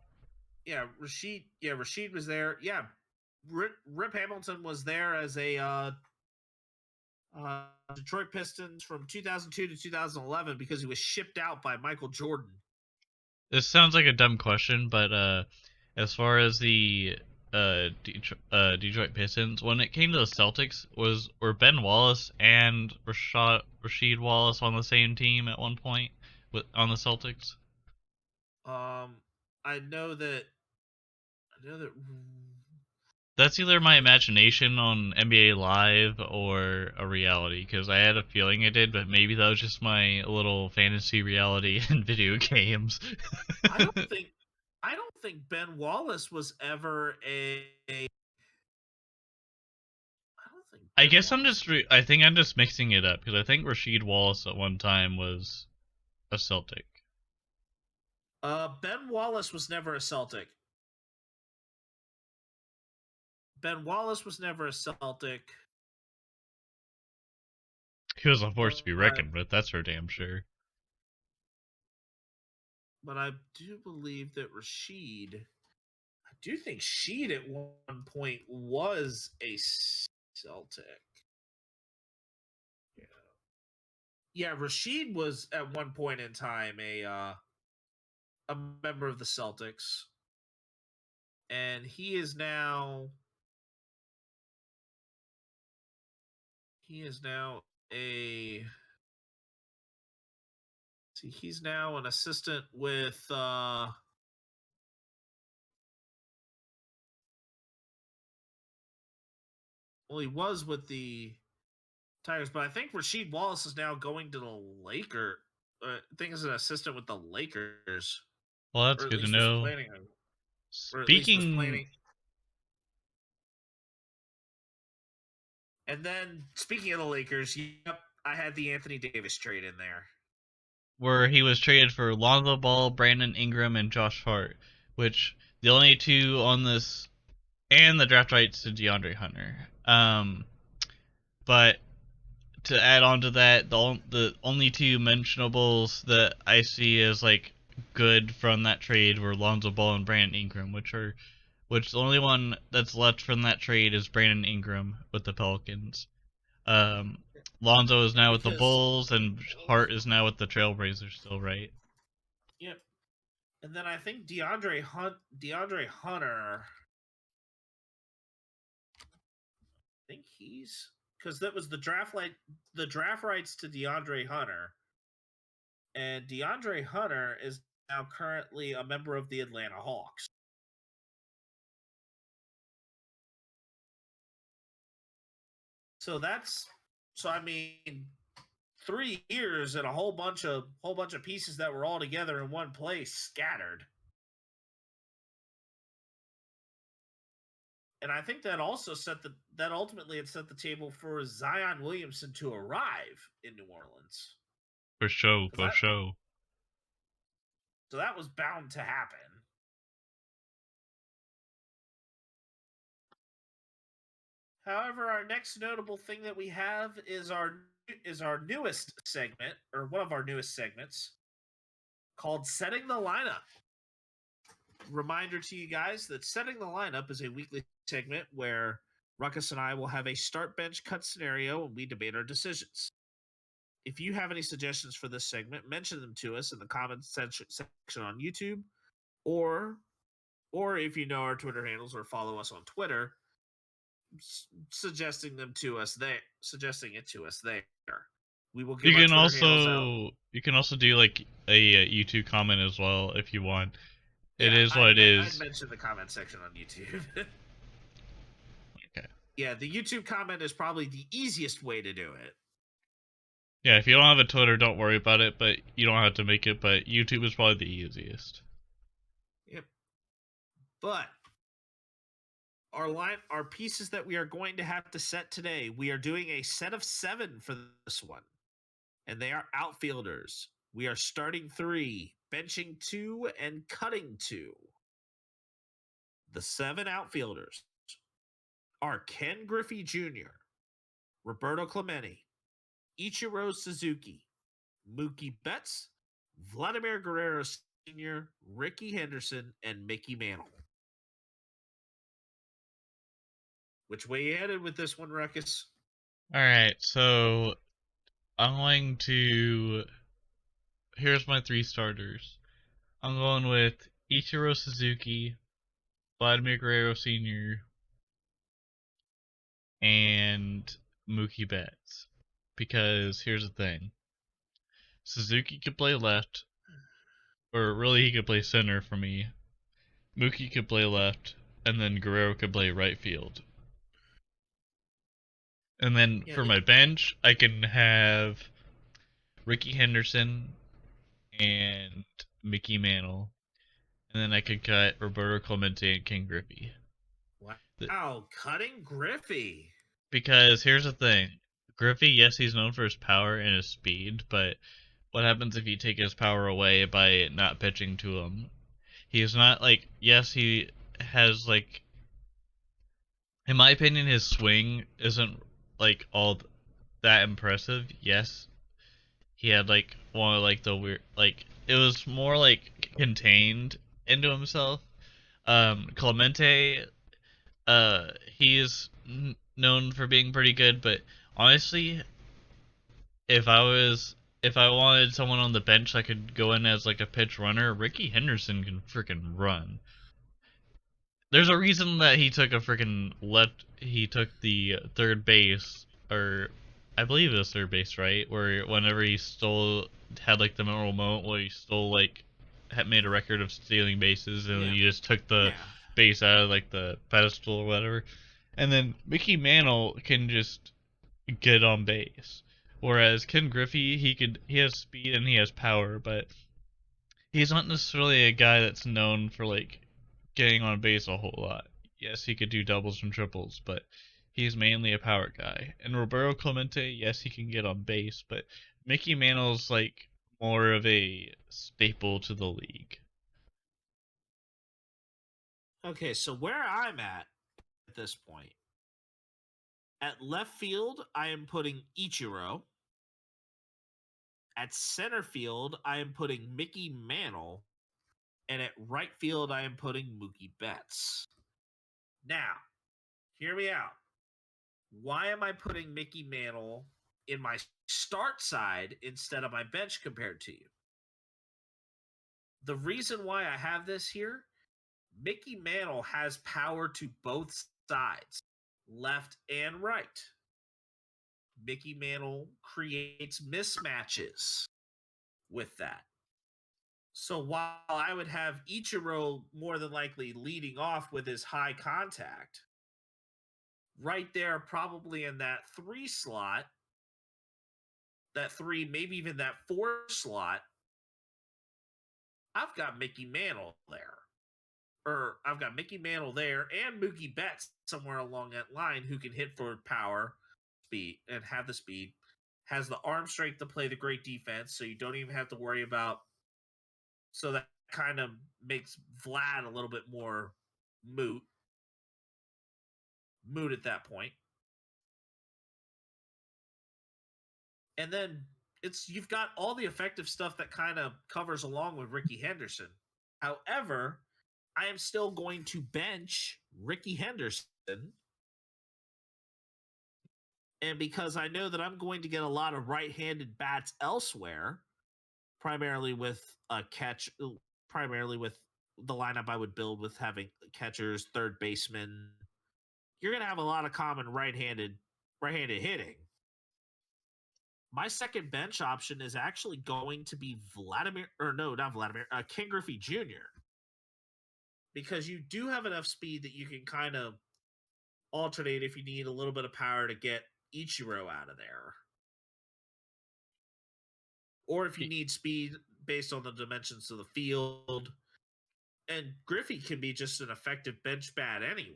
Yeah, Rasheed was there. Yeah, Rip Hamilton was there as a Detroit Pistons from 2002 to 2011 because he was shipped out by Michael Jordan. This sounds like a dumb question, but as far as the Detroit Pistons, when it came to the Celtics, were Ben Wallace and Rasheed Wallace on the same team at one point on the Celtics? I know that. That's either my imagination on NBA Live or a reality, because I had a feeling it did, but maybe that was just my little fantasy reality in video games. I don't think Ben Wallace was ever a. I don't think. I guess I think I'm just mixing it up, because I think Rasheed Wallace at one time was a Celtic. Ben Wallace was never a Celtic. Ben Wallace was never a Celtic. He was a force to be reckoned with, that's for damn sure. But I do believe that Rasheed. I do think Sheed at one point was a Celtic. Yeah, Rasheed was at one point in time a member of the Celtics, and he is now a. See, he's now an assistant with. Well, he was with the Tigers, but I think Rasheed Wallace is now going to the Lakers. I think as an assistant with the Lakers. Well, that's good to know. Or at least was planning. And then, speaking of the Lakers, yep, I had the Anthony Davis trade in there. Where he was traded for Lonzo Ball, Brandon Ingram, and Josh Hart, which the only two on this, and the draft rights to DeAndre Hunter. But to add on to that, the only two mentionables that I see as like good from that trade were Lonzo Ball and Brandon Ingram, which the only one that's left from that trade is Brandon Ingram with the Pelicans. Lonzo is now with the Bulls, and Hart is now with the Trailblazers still, right? Yep. And then I think DeAndre Hunter. I think he's because that was the draft rights to DeAndre Hunter, and DeAndre Hunter is now currently a member of the Atlanta Hawks. So I mean, 3 years and a whole bunch of pieces that were all together in one place, scattered. And I think that also ultimately it set the table for Zion Williamson to arrive in New Orleans. For sure. So that was bound to happen. However, our next notable thing that we have is our newest segment, or one of our newest segments, called Setting the Lineup. reminder to you guys that Setting the Lineup is a weekly segment where Ruckus and I will have a start bench cut scenario and we debate our decisions. If you have any suggestions for this segment, mention them to us in the comments section on YouTube, or if you know our Twitter handles or follow us on Twitter, suggesting it to us there. We will give You our can Twitter handles out. you can also do like a YouTube comment as well if you want. It Yeah, is what it I'd is. mention the comment section on YouTube. Okay. Yeah, the YouTube comment is probably the easiest way to do it. Yeah, if you don't have a Twitter, don't worry about it, but you don't have to make it, but YouTube is probably the easiest. Yep. But our pieces that we are going to have to set today, we are doing a set of 7 for this one. And they are outfielders. We are starting 3, benching 2, and cutting 2. The 7 outfielders are Ken Griffey Jr., Roberto Clemente, Ichiro Suzuki, Mookie Betts, Vladimir Guerrero Sr., Ricky Henderson, and Mickey Mantle. Which way you headed with this one, Ruckus? Alright, so I'm going to... Here's my 3 starters. I'm going with Ichiro Suzuki, Vladimir Guerrero Sr., and Mookie Betts. Because here's the thing. Suzuki could play left, or really he could play center for me. Mookie could play left, and then Guerrero could play right field. And then for my bench, I can have Ricky Henderson and Mickey Mantle. And then I could cut Roberto Clemente and Ken Griffey. Wow, cutting Griffey. Because here's the thing. Griffey, yes, he's known for his power and his speed, but what happens if you take his power away by not pitching to him? He's not like, yes, he has like, in my opinion, his swing isn't like all that impressive. Yes, he had like one of like the weird, like it was more like contained into himself. Clemente, he is known for being pretty good, but honestly, if I wanted someone on the bench that could go in as like a pitch runner, Ricky Henderson can freaking run. There's a reason that he took he took the third base, or I believe it was third base, right? Where whenever he had like the memorable moment where he had made a record of stealing bases, and then he just took the base out of like the pedestal or whatever. And then Mickey Mantle can just get on base. Whereas Ken Griffey, he has speed and he has power, but he's not necessarily a guy that's known for like getting on base a whole lot. Yes, he could do doubles and triples, but he's mainly a power guy. And Roberto Clemente, yes, he can get on base, but Mickey Mantle's like more of a staple to the league. Okay, so where I'm at this point, at left field, I am putting Ichiro. At center field, I am putting Mickey Mantle. And at right field, I am putting Mookie Betts. Now, hear me out. Why am I putting Mickey Mantle in my start side instead of my bench compared to you? The reason why I have this here, Mickey Mantle has power to both sides, left and right. Mickey Mantle creates mismatches with that. So while I would have Ichiro more than likely leading off with his high contact, right there, probably in that 3 slot, that 3, maybe even that 4 slot, I've got Mickey Mantle there. Or I've got Mickey Mantle there and Mookie Betts somewhere along that line who can hit for power, speed, and have the speed, has the arm strength to play the great defense, so you don't even have to worry about. So that kind of makes Vlad a little bit more moot at that point. And then you've got all the effective stuff that kind of covers along with Ricky Henderson. However, I am still going to bench Ricky Henderson. And because I know that I'm going to get a lot of right-handed bats elsewhere, primarily with the lineup I would build with having catchers, third baseman, you're going to have a lot of common right-handed hitting. My second bench option is actually going to be Ken Griffey Jr. Because you do have enough speed that you can kind of alternate if you need a little bit of power to get Ichiro out of there. Or if you need speed based on the dimensions of the field. And Griffey can be just an effective bench bat anyway.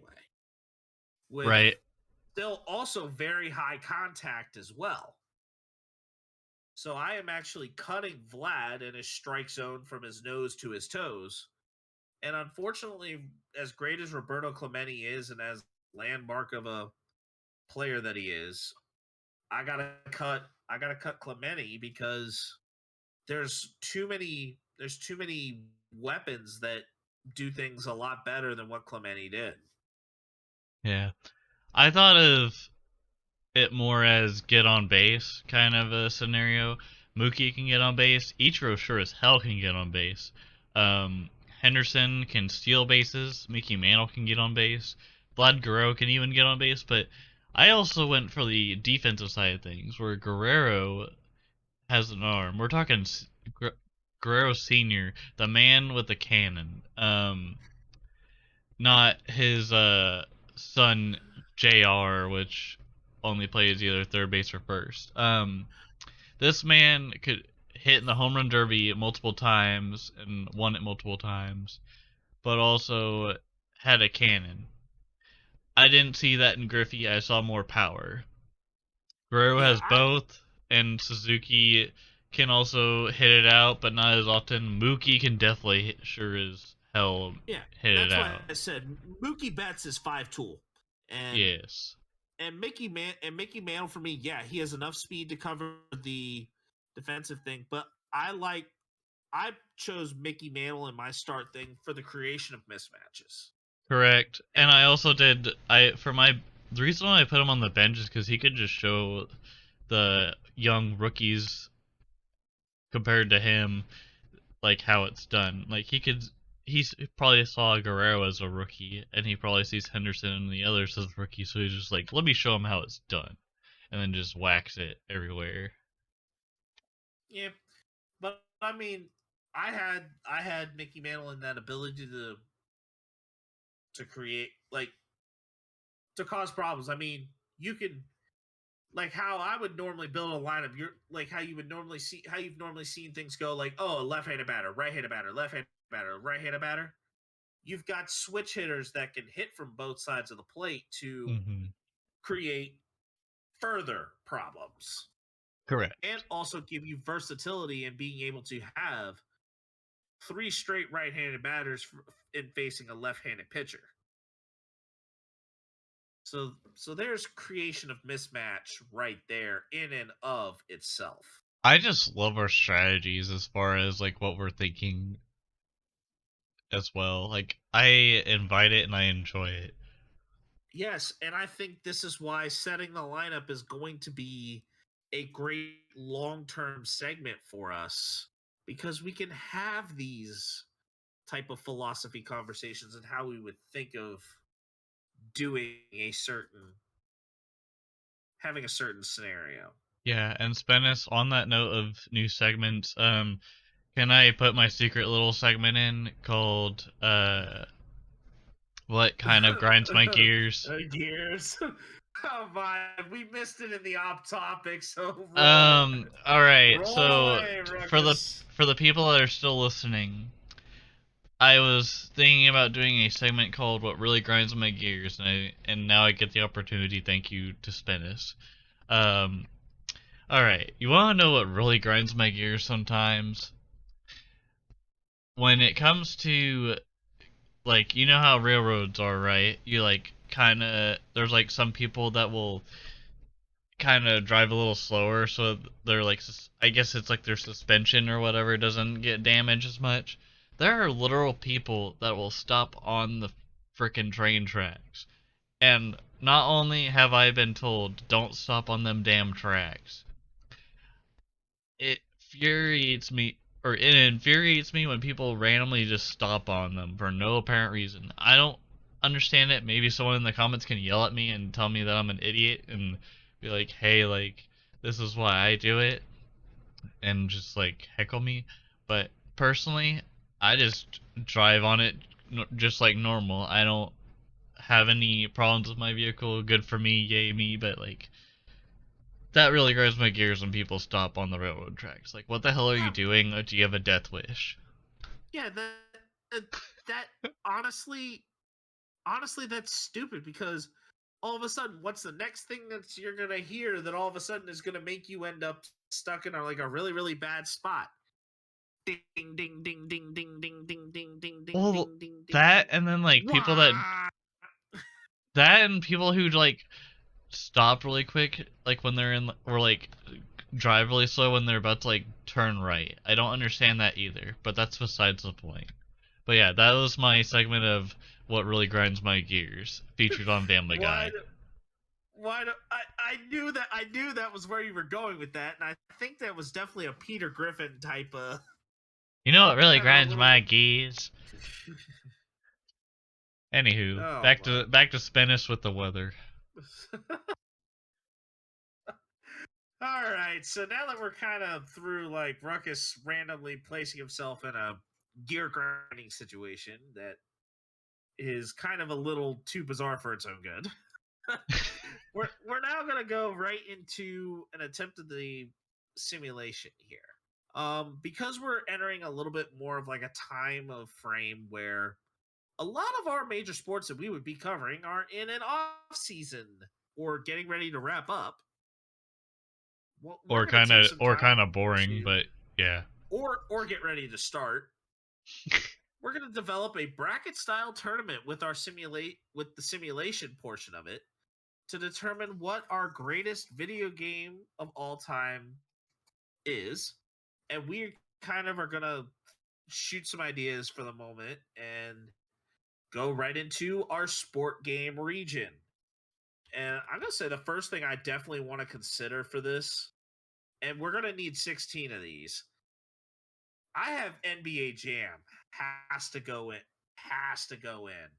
With still also very high contact as well. So I am actually cutting Vlad in his strike zone from his nose to his toes. And unfortunately, as great as Roberto Clemente is and as landmark of a player that he is, I gotta cut Clemente because there's too many weapons that do things a lot better than what Clemente did. Yeah. I thought of it more as get on base kind of a scenario. Mookie can get on base. Ichiro sure as hell can get on base. Henderson can steal bases. Mickey Mantle can get on base. Vlad Guerrero can even get on base. But I also went for the defensive side of things, where Guerrero has an arm. We're talking Guerrero Sr., the man with the cannon. Not his son JR, which only plays either third base or first. This man could hit in the home run derby multiple times and won it multiple times, but also had a cannon. I didn't see that in Griffey. I saw more power. Guerrero has both, and Suzuki can also hit it out, but not as often. Mookie can definitely sure as hell hit it out. That's why I said Mookie Betts is 5-tool. And yes. And Mickey Mantle for me, yeah, he has enough speed to cover the defensive thing, but I chose Mickey Mantle in my start thing for the creation of mismatches. Correct. And I also did the reason why I put him on the bench is because he could just show the young rookies compared to him like how it's done. Like he probably saw Guerrero as a rookie, and he probably sees Henderson and the others as rookies, so he's just like, let me show him how it's done, and then just whacks it everywhere. Yeah, but I mean, I had Mickey Mantle in that ability to create, like, to cause problems. I mean, you can, like, how I would normally build a lineup. You're like how you've normally seen things go, like, oh, left-handed batter, right-handed batter, left-handed batter, right-handed batter. You've got switch hitters that can hit from both sides of the plate to create further problems. Correct. And also give you versatility in being able to have 3 straight right-handed batters in facing a left-handed pitcher. So there's creation of mismatch right there in and of itself. I just love our strategies as far as like what we're thinking as well. Like I invite it and I enjoy it. Yes, and I think this is why setting the lineup is going to be a great long-term segment for us, because we can have these type of philosophy conversations and how we would think of doing having a certain scenario. Yeah, and Spennis, on that note of new segments, can I put my secret little segment in called what kind of grinds my gears? Gears. Oh my, we missed it in the off topic, so all right. So away, for the people that are still listening, I was thinking about doing a segment called "What Really Grinds My Gears," and now I get the opportunity. Thank you to Spennis. All right, you want to know what really grinds my gears sometimes? When it comes to, like, you know how railroads are, right? You like kind of there's like some people that will kind of drive a little slower, so they're like, I guess it's like their suspension or whatever doesn't get damaged as much. there are literal people that will stop on the frickin' train tracks. And not only have I been told, don't stop on them damn tracks, it infuriates me when people randomly just stop on them for no apparent reason. I don't understand it. Maybe someone in the comments can yell at me and tell me that I'm an idiot and be like, hey, like, this is why I do it, and just like heckle me. But personally, I just drive on it just like normal. I don't have any problems with my vehicle. Good for me, yay me. But like, that really grinds my gears when people stop on the railroad tracks. Like, what the hell are you Yeah, doing? Do you have a death wish? yeah. That honestly, that's stupid because all of a sudden, what's the next thing that you're gonna hear that all of a sudden is gonna make you end up stuck in like a really really bad spot? Ding ding ding ding ding ding ding ding ding ding ding Well, ding ding that ding. and then like Wah! people who like stop really quick, like when they're in, or like drive really slow when they're about to like turn right. I don't understand that either, but that's besides the point. But yeah, that was my segment of what really grinds my gears, featured on Family Why? Guy. Why do I knew that was where you were going with that, and I think that was definitely a Peter Griffin type of You know what really kind of a grinds little. my gears? Anywho, Oh back to Spanish with the weather. my. All right, so now that we're kind of through like Ruckus randomly placing himself in a gear grinding situation that is kind of a little too bizarre for its own good. we're now gonna go right into an attempt at the simulation here. Because we're entering a little bit more of like a time of frame where a lot of our major sports that we would be covering are in an off season or getting ready to wrap up. We're Or going to take some time kind of boring, to but yeah. or get ready to start. We're going to develop a bracket style tournament with the simulation portion of it to determine what our greatest video game of all time is, and we kind of are going to shoot some ideas for the moment and go right into our sport game region. And I'm going to say the first thing I definitely want to consider for this, and we're going to need 16 of these. I have NBA Jam. Has to go in. Has to go in.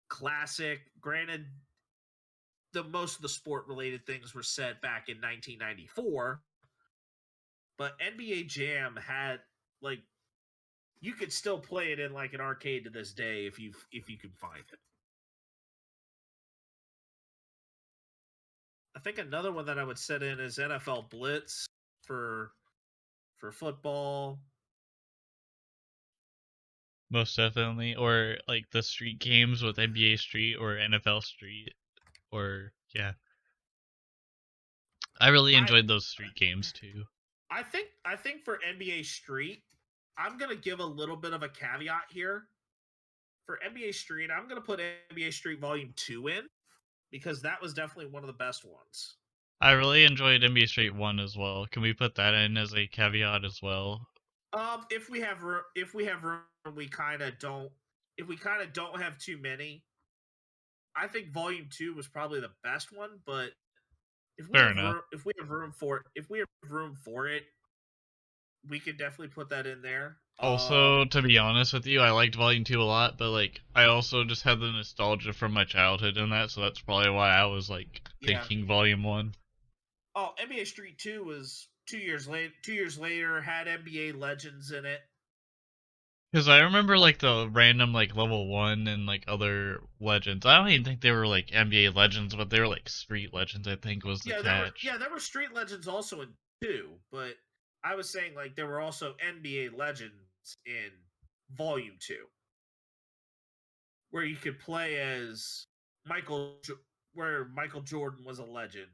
Classic. Granted, the most of the sport related things were set back in 1994, but NBA Jam had like you could still play it in like an arcade to this day if you can find it. I think another one that I would set in is NFL Blitz for football. Most definitely. Or like the street games with NBA Street or NFL Street. Or yeah. I really I enjoyed those street games too. I think for NBA Street, I'm gonna give a little bit of a caveat here. For NBA Street, I'm gonna put NBA Street Volume 2 in because that was definitely one of the best ones. I really enjoyed NBA Street 1 as well. Can we put that in as a caveat as well? If we have room, we kind of don't. If we kind of don't have too many, I think Volume 2 was probably the best one. But Fair enough. if we have room for it, we could definitely put that in there. Also, to be honest with you, I liked Volume 2 a lot, but like I also just had the nostalgia from my childhood in that, so that's probably why I was like Yeah. thinking Volume 1. Oh, NBA Street 2 was 2 years late. 2 years later, had NBA Legends in it. Because I remember like the random like level 1 and like other legends. I don't even think they were like NBA legends, but they were like street legends, I think was the catch. There were Street Legends also in 2, but I was saying like there were also NBA Legends in Volume 2 where you could play as where Michael Jordan was a legend.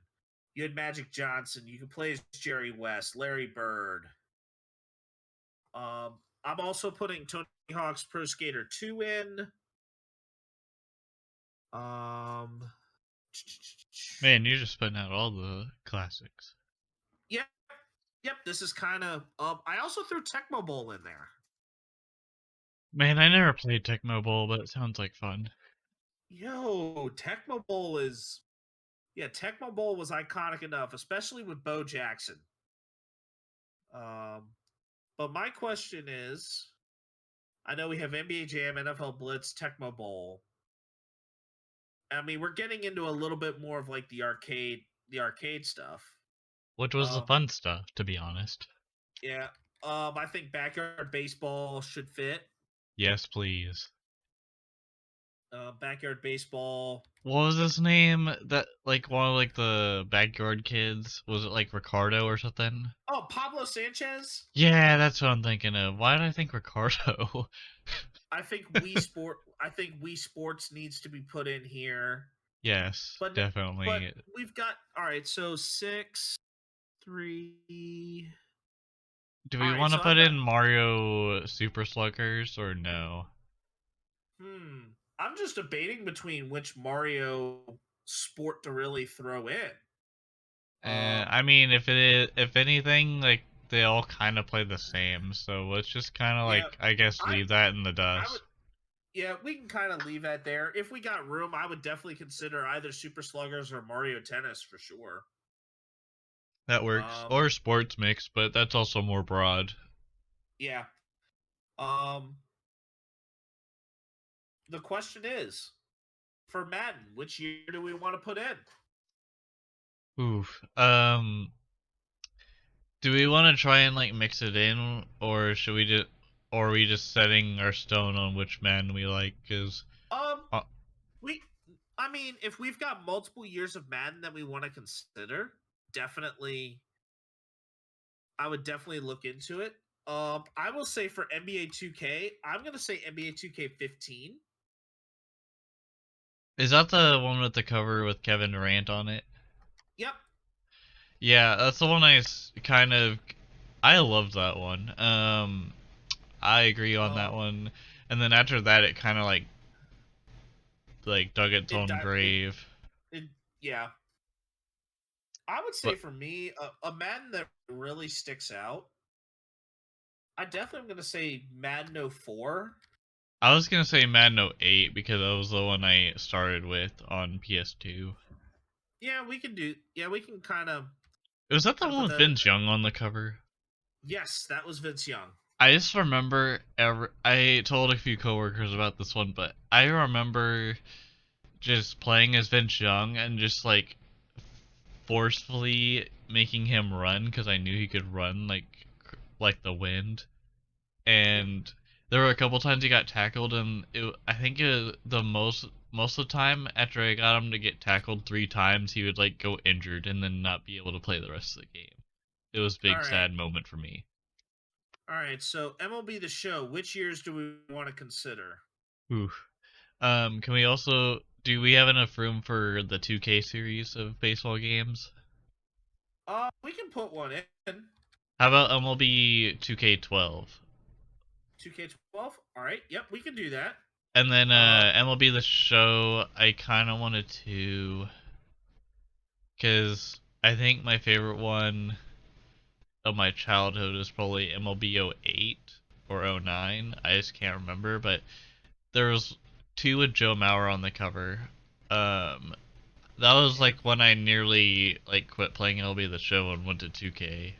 You had Magic Johnson, you could play as Jerry West, Larry Bird. I'm also putting Tony Hawk's Pro Skater 2 in. Um Man, you're just putting out all the classics. Yep, yep. This is kind of. I also threw Tecmo Bowl in there. Man, I never played Tecmo Bowl, but it sounds like fun. Yo, Tecmo Bowl is yeah, Tecmo Bowl was iconic enough, especially with Bo Jackson. Um, but my question is, I know we have NBA Jam, NFL Blitz, Tecmo Bowl. I mean, we're getting into a little bit more of like the arcade stuff. Which was the Um, fun stuff, to be honest. yeah. I think backyard baseball should fit. Yes, please. Backyard baseball. What was his name? That like one of like the backyard kids? Was it like Ricardo or something? Oh, Pablo Sanchez. Yeah, that's what I'm thinking of. Why did I think Ricardo? I think Wii Sports needs to be put in here. Yes, But but definitely. we've got all right. So 6, 3. Do All we right. want to So I've put got in Mario Super Sluggers or no? I'm just debating between which Mario sport to really throw in. Um. I mean, if anything, like they all kind of play the same, so let's just kind of Yeah. like I guess I leave that in the I would. dust. Yeah, we can kind of leave that there. If we got room, I would definitely consider either Super Sluggers or Mario Tennis for sure. That works. Um. Or sports mix, but that's also more broad. Yeah. Um. The question is, for Madden, which year do we want to put in? Oof. Do we want to try and like mix it in, or should we just, or are we just setting our stone on which man we like? Cause, Um, uh, we, I mean, if we've got multiple years of Madden that we want to consider, definitely, I would definitely look into it. I will say for NBA 2K, I'm gonna say NBA 2K15. is that the one with the cover with Kevin Durant on it? Yep. Yeah, that's the one kind of. I love that one. I agree on that Um, one. And then after that, it kind of like dug its it own di- it grave. it yeah. I would say But for me, a Madden that really sticks out. I definitely am gonna say Madden 04. I was gonna say Madden 08 because that was the one I started with on PS2. Yeah, we can do. Yeah, we can Was that the kind of one put with that in Vince there. Young on the cover? Yes, that was Vince Young. I just remember I told a few coworkers about this one, but I remember just playing as Vince Young and just like forcefully making him run because I knew he could run like the wind. Yep. And there were a couple times he got tackled, and I think it was the most of the time after I got him to get tackled 3 times, he would like go injured and then not be able to play the rest of the game. It was a All big right. sad moment for me. All right. So MLB the Show. Which years do we want to consider? Ooh. Can we also do we have enough room for the 2K series of baseball games? We can put one in. How about MLB 2K12? 2K12. All right. Yep, we can do that. And then Uh, MLB The Show, I kind of wanted to, because I think my favorite one of my childhood is probably MLB '08 or '09. I just can't remember, but there was two with Joe Mauer on the cover. Um, that was yeah. like when I nearly like quit playing MLB The Show and went to 2K.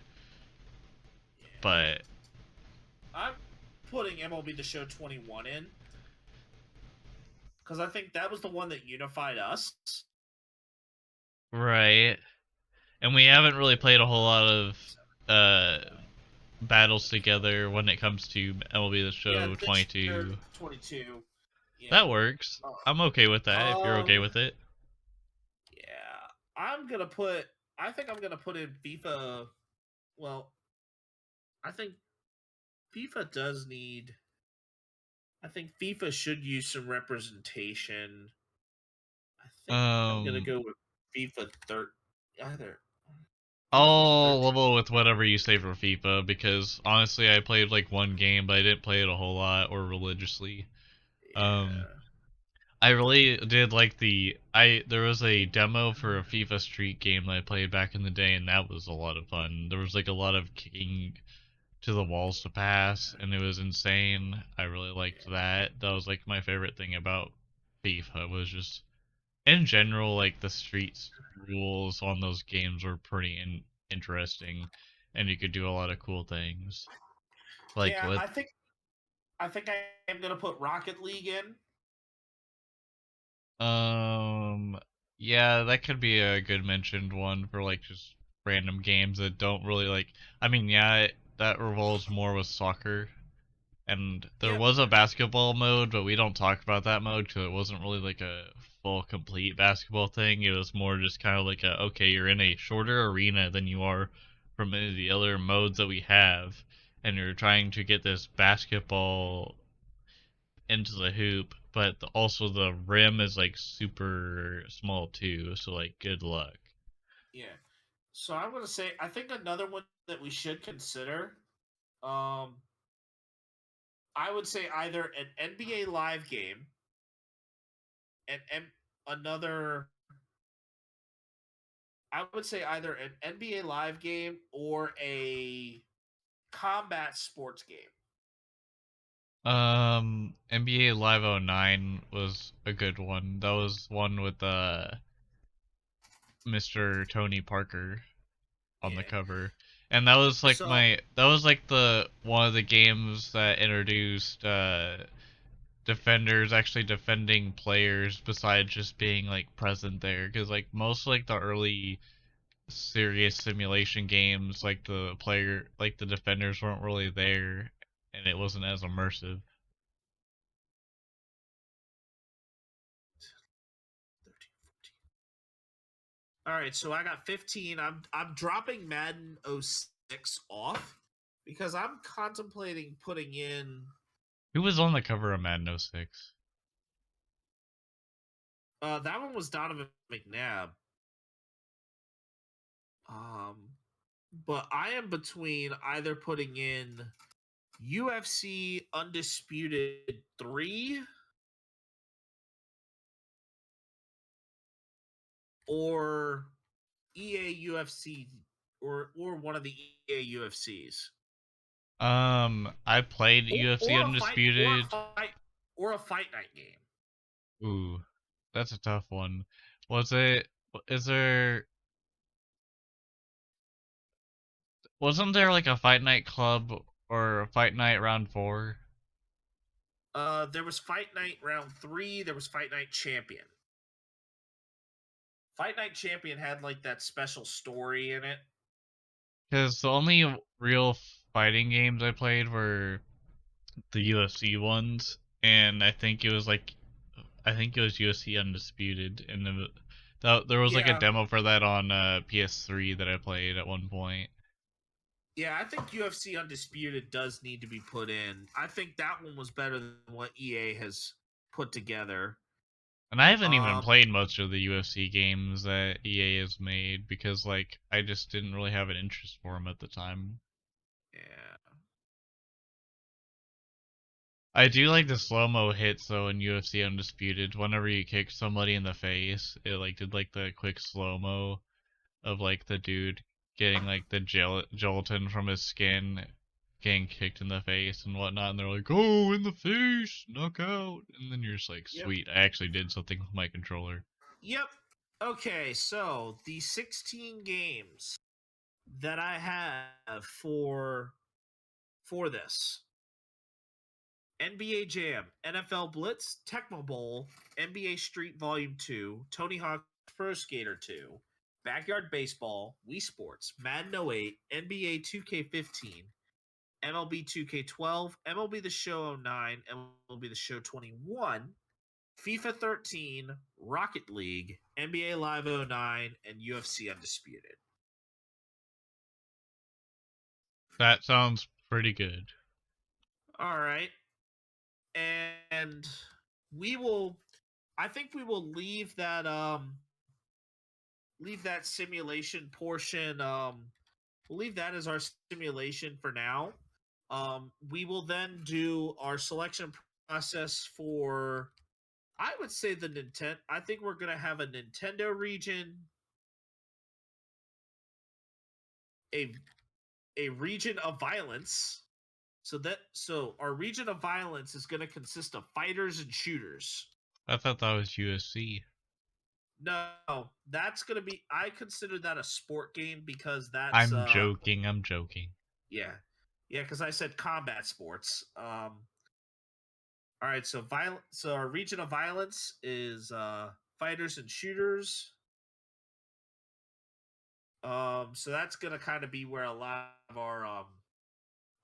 Yeah. But I'm putting MLB the Show 21 in because I think that was the one that unified us. right, and we haven't really played a whole lot of uh battles together when it comes to MLB The Yeah, Show this year 22. 22. Yeah. That works. I'm okay with that if you're okay Um. with it. Yeah. I'm gonna put. I think I'm gonna put in FIFA. Well, I think FIFA does need. I think FIFA should use some representation. I think I'm gonna Um, go with FIFA 13. Either FIFA I'll 13. level with whatever you say for FIFA because honestly, I played like one game, but I didn't play it a whole lot or religiously. Um, Yeah. I really did like there was a demo for a FIFA Street game that I played back in the day, and that was a lot of fun. There was like a lot of kicking to the walls to pass, and it was insane. I really liked that. That was like my favorite thing about FIFA was just in general, like the streets rules on those games were pretty interesting, and you could do a lot of cool things. Like Yeah, what? I think I am gonna put Rocket League in. Um, yeah, that could be a good mentioned one for like just random games that don't really like. I mean, yeah, that revolves more with soccer, and there Yep. was a basketball mode, but we don't talk about that mode because it wasn't really like a full complete basketball thing. It was more just kind of like a okay, you're in a shorter arena than you are from any of the other modes that we have, and you're trying to get this basketball into the hoop, but also the rim is like super small too, so like good luck. Yeah. So I'm gonna say I think another one that we should consider. Um, I would say either an NBA live game and another. I would say either an NBA live game or a combat sports game. NBA Live '09 was a good one. That was one with Mr. Tony Parker on the Yeah. cover. And that was like So the one of the games that introduced defenders actually defending players besides just being like present there, because like most like the early serious simulation games, like the defenders weren't really there, and it wasn't as immersive. 13, 14. All right, so I got 15. I'm dropping Madden 06 off because I'm contemplating putting in Who was on the cover of Madden '06? that one was Donovan McNabb. Um but I am between either putting in UFC Undisputed 3 or EA UFC or one of the EA UFCs. I played UFC Or a fight or a Undisputed. fight or a fight night game. Ooh, that's a tough one. Was it? Is there? Wasn't there like a Fight Night Club or a Fight Night Round 4? There was Fight Night Round 3. There was Fight Night Champion. Fight Night Champion had like that special story in it. Because the only real fighting games I played were the UFC ones, and I think it was UFC Undisputed, and there was like a Yeah, demo for that on PS3 that I played at one point. yeah. I think UFC Undisputed does need to be put in. I think that one was better than what EA has put together. And I haven't even Um, played most of the UFC games that EA has made because like I just didn't really have an interest for them at the time. yeah. I do like the slow-mo hits though in UFC Undisputed. Whenever you kick somebody in the face, it like did like the quick slow-mo of like the dude getting like the gelatin from his skin, getting kicked in the face and whatnot, and they're like, "Oh, in the face, knockout," and then you're just like, Yep. "Sweet, I actually did something with my controller." Yep. Okay, so the 16 games that I have for this. NBA Jam, NFL Blitz, Tecmo Bowl, NBA Street Volume 2, Tony Hawk's Pro Skater 2, Backyard Baseball, Wii Sports, Madden 08, NBA 2K15, MLB 2K12, MLB The Show 09, MLB The Show 21, FIFA 13, Rocket League, NBA Live 09, and UFC Undisputed. That sounds pretty good. All right. And we will I think we will leave that simulation portion we'll leave that as our simulation for now. We will then do our selection process for I would say the Nintendo. I think we're going to have a Nintendo region, a a region of violence. So our region of violence is going to consist of fighters and shooters. I thought that was USC. No, that's going to be. I consider that a sport game because that's. I'm joking. Yeah, because I said combat sports. All right, so So our region of violence is fighters and shooters. So that's gonna kind of be where a lot of our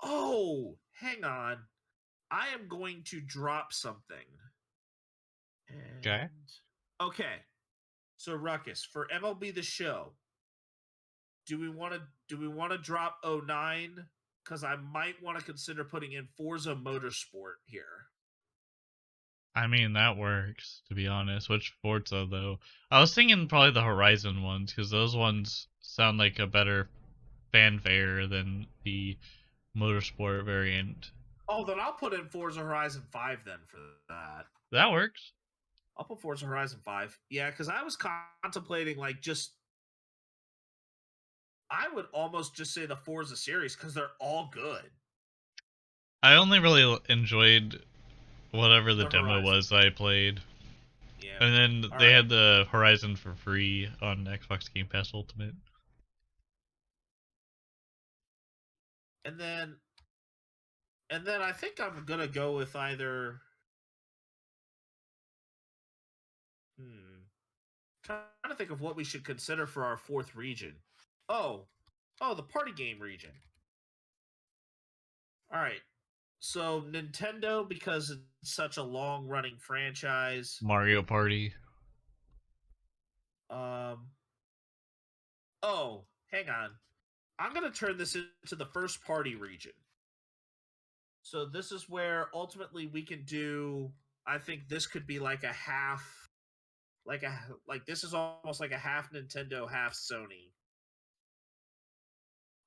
Oh, hang on. I am going to drop something. Okay. Okay. So Ruckus, for MLB The Show, do we want to drop 09? Because I might want to consider putting in Forza Motorsport here. I mean, that works, to be honest. Which Forza, though? I was thinking probably the Horizon ones, because those ones sound like a better fanfare than the Motorsport variant. Oh, then I'll put in Forza Horizon 5 then for that. That works. I'll put Forza Horizon 5. Yeah, because I was contemplating, like, just... I would almost just say the Forza series, because they're all good. I only really enjoyed whatever the demo Horizon was I played. Yeah. And then All they right. had the Horizon for free on Xbox Game Pass Ultimate. And then I think I'm gonna go with either. Trying to think of what we should consider for our fourth region. Oh, the party game region. All right. So Nintendo, because it's such a long running franchise. Mario Party. Oh, hang on. I'm gonna turn this into the first party region. So this is where ultimately we can do. I think this could be like a half, like this is almost like a half Nintendo, half Sony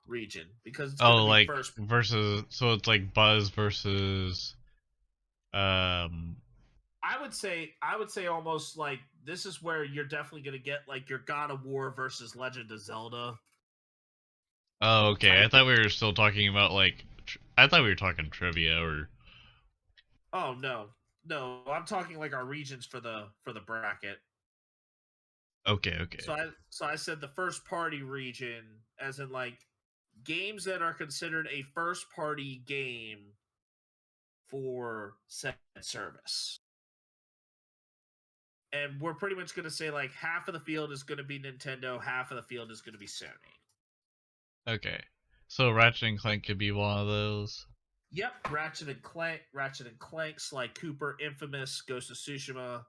region because it's going to be like first versus. So it's like Buzz versus. I would say almost like this is where you're definitely going to get like your God of War versus Legend of Zelda. Oh, okay. Type. I thought we were still talking about like. I thought we were talking trivia or. Oh no, I'm talking like our regions for the bracket. Okay. So I said the first party region, as in like games that are considered a first party game for said service. And we're pretty much going to say like half of the field is going to be Nintendo, half of the field is going to be Sony. Okay. So Ratchet and Clank could be one of those. Yep, Ratchet and Clank, Sly Cooper, Infamous, Ghost of Tsushima.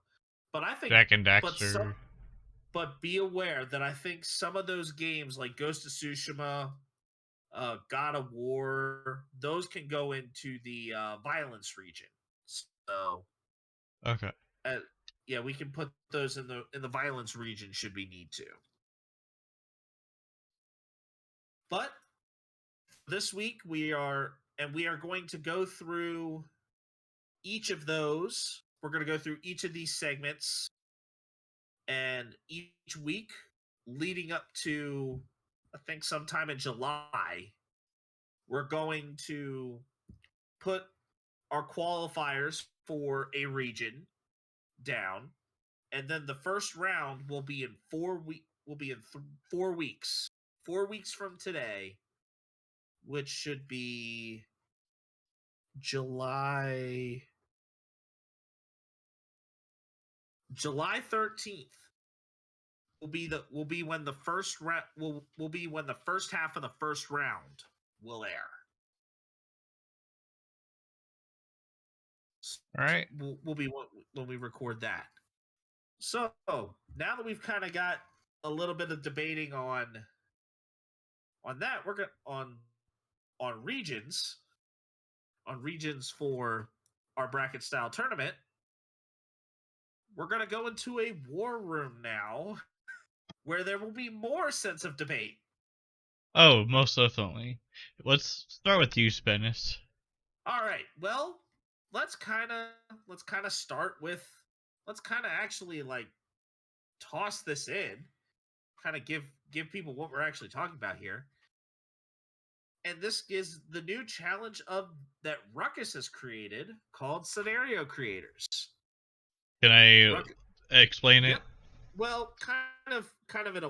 But I think Jack and Daxter. But be aware that I think some of those games like Ghost of Tsushima, God of War, those can go into the violence region. So Okay. yeah, we can put those in the violence region should we need to. But this week we are going to go through each of those. We're going to go through each of these segments, and each week leading up to I think sometime in July, we're going to put our qualifiers for a region down, and then the first round will be in 4 weeks. 4 weeks from today, which should be July 13th will be when the first will be when the first half of the first round will air. All right. Will be when we record that. So now that we've kind of got a little bit of debating on that, we're going on regions for our bracket style tournament. We're going to go into a war room now where there will be more sense of debate. Oh, most definitely. Let's start with you, Spennis. All right. Well, let's kind of start with let's kind of actually like toss this in, kind of give people what we're actually talking about here. And this is the new challenge of that Ruckus has created called Scenario Creators. Can I explain it? Yep. Well, kind of in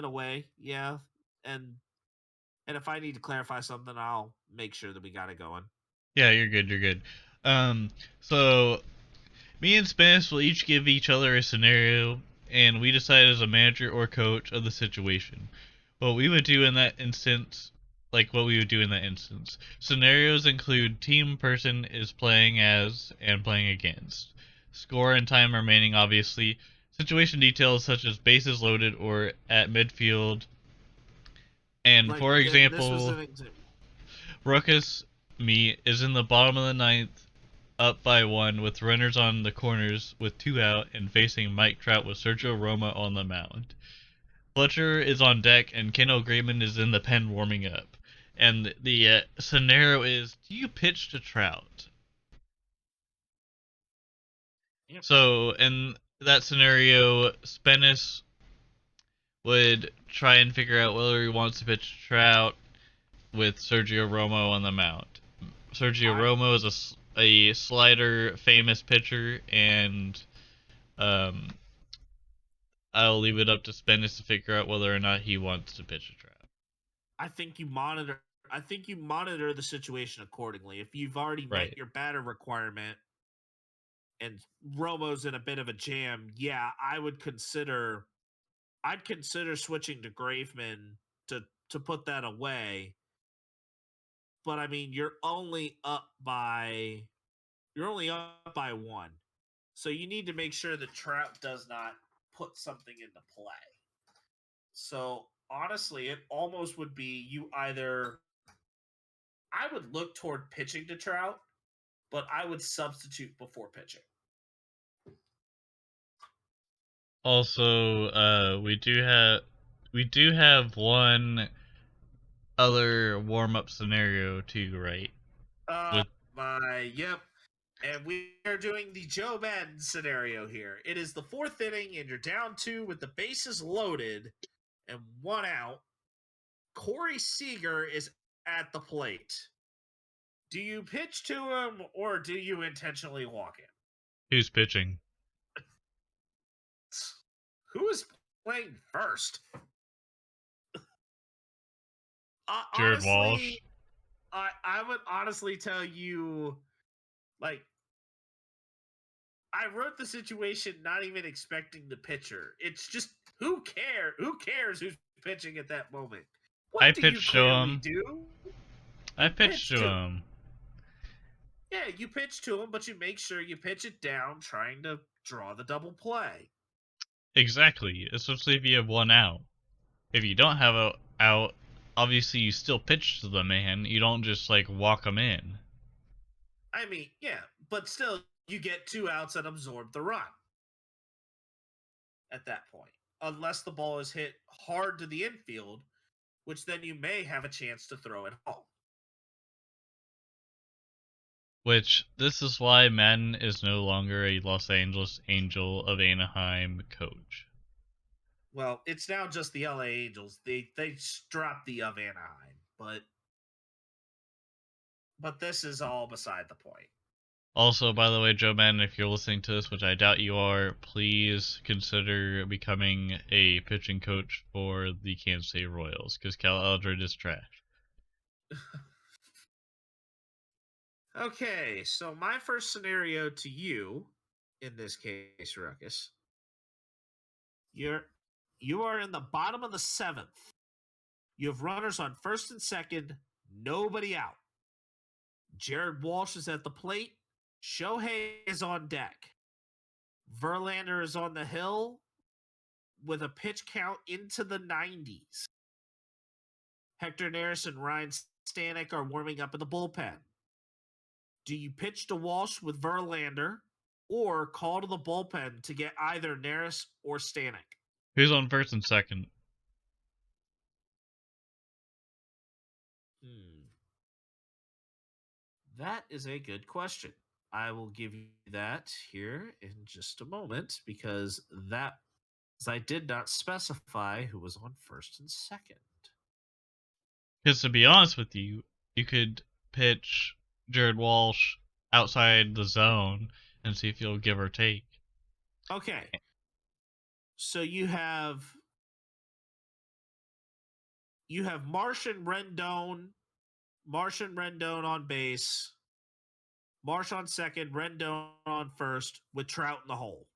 a way, yeah. And if I need to clarify something, I'll make sure that we got it going. Yeah, you're good. You're good. So me and Spence will each give each other a scenario, and we decide as a manager or coach of the situation. What we would do in that instance, what we would do in that instance. Scenarios include team person is playing as and playing against. Score and time remaining, obviously. Situation details such as bases loaded or at midfield. And for This was example, an example. Ruckus, me, is in the bottom of the ninth, up by one, with runners on the corners with two out, and facing Mike Trout with Sergio Roma on the mound. Fletcher is on deck, and Kendall Graveman is in the pen warming up. And the scenario is: do you pitch to Trout? Yep. So in that scenario, Spennis would try and figure out whether he wants to pitch to Trout with Sergio Romo on the mound. Sergio Romo is a slider famous pitcher, and I'll leave it up to Spennis to figure out whether or not he wants to pitch a Trout. I think you monitor the situation accordingly. If you've already met your batter requirement and Romo's in a bit of a jam, yeah, I'd consider switching to Graveman to put that away. But I mean, you're only up by one. So you need to make sure that Trout does not put something into play. So honestly, it almost would be I would look toward pitching to Trout, but I would substitute before pitching. Also, we do have one other warm up scenario too, right? Yep. And we are doing the Joe Madden scenario here. It is the fourth inning, and you're down two with the bases loaded and one out. Corey Seager is at the plate. Do you pitch to him or do you intentionally walk him? Who's pitching? Who is playing first? Jared Walsh. I would honestly tell you, like, I wrote the situation not even expecting the pitcher. It's just who cares? Who cares who's pitching at that moment? What do you clearly do? I pitched to him. Yeah, you pitch to him, but you make sure you pitch it down, trying to draw the double play. Exactly, especially if you have one out. If you don't have a out, obviously you still pitch to the man. You don't just walk him in. I mean, yeah, but still, you get two outs and absorb the run at that point. Unless the ball is hit hard to the infield, which then you may have a chance to throw it home. Which, this is why Madden is no longer a Los Angeles Angel of Anaheim coach. Well, it's now just the LA Angels. They dropped the of Anaheim, but this is all beside the point. Also, by the way, Joe Madden, if you're listening to this, which I doubt you are, please consider becoming a pitching coach for the Kansas City Royals, because Cal Eldred is trash. Okay, so my first scenario to you, in this case, Ruckus, you are in the bottom of the seventh. You have runners on first and second, nobody out. Jared Walsh is at the plate. Shohei is on deck. Verlander is on the hill with a pitch count into the 90s. Hector Neris and Ryan Stanek are warming up in the bullpen. Do you pitch to Walsh with Verlander or call to the bullpen to get either Neris or Stanek? Who's on first and second? That is a good question. I will give you that here in just a moment because I did not specify who was on first and second. Because to be honest with you, you could pitch Jared Walsh outside the zone and see if he'll give or take. Okay. So you have Martian Rendon on base, Marsh on second, Rendon on first, with Trout in the hole.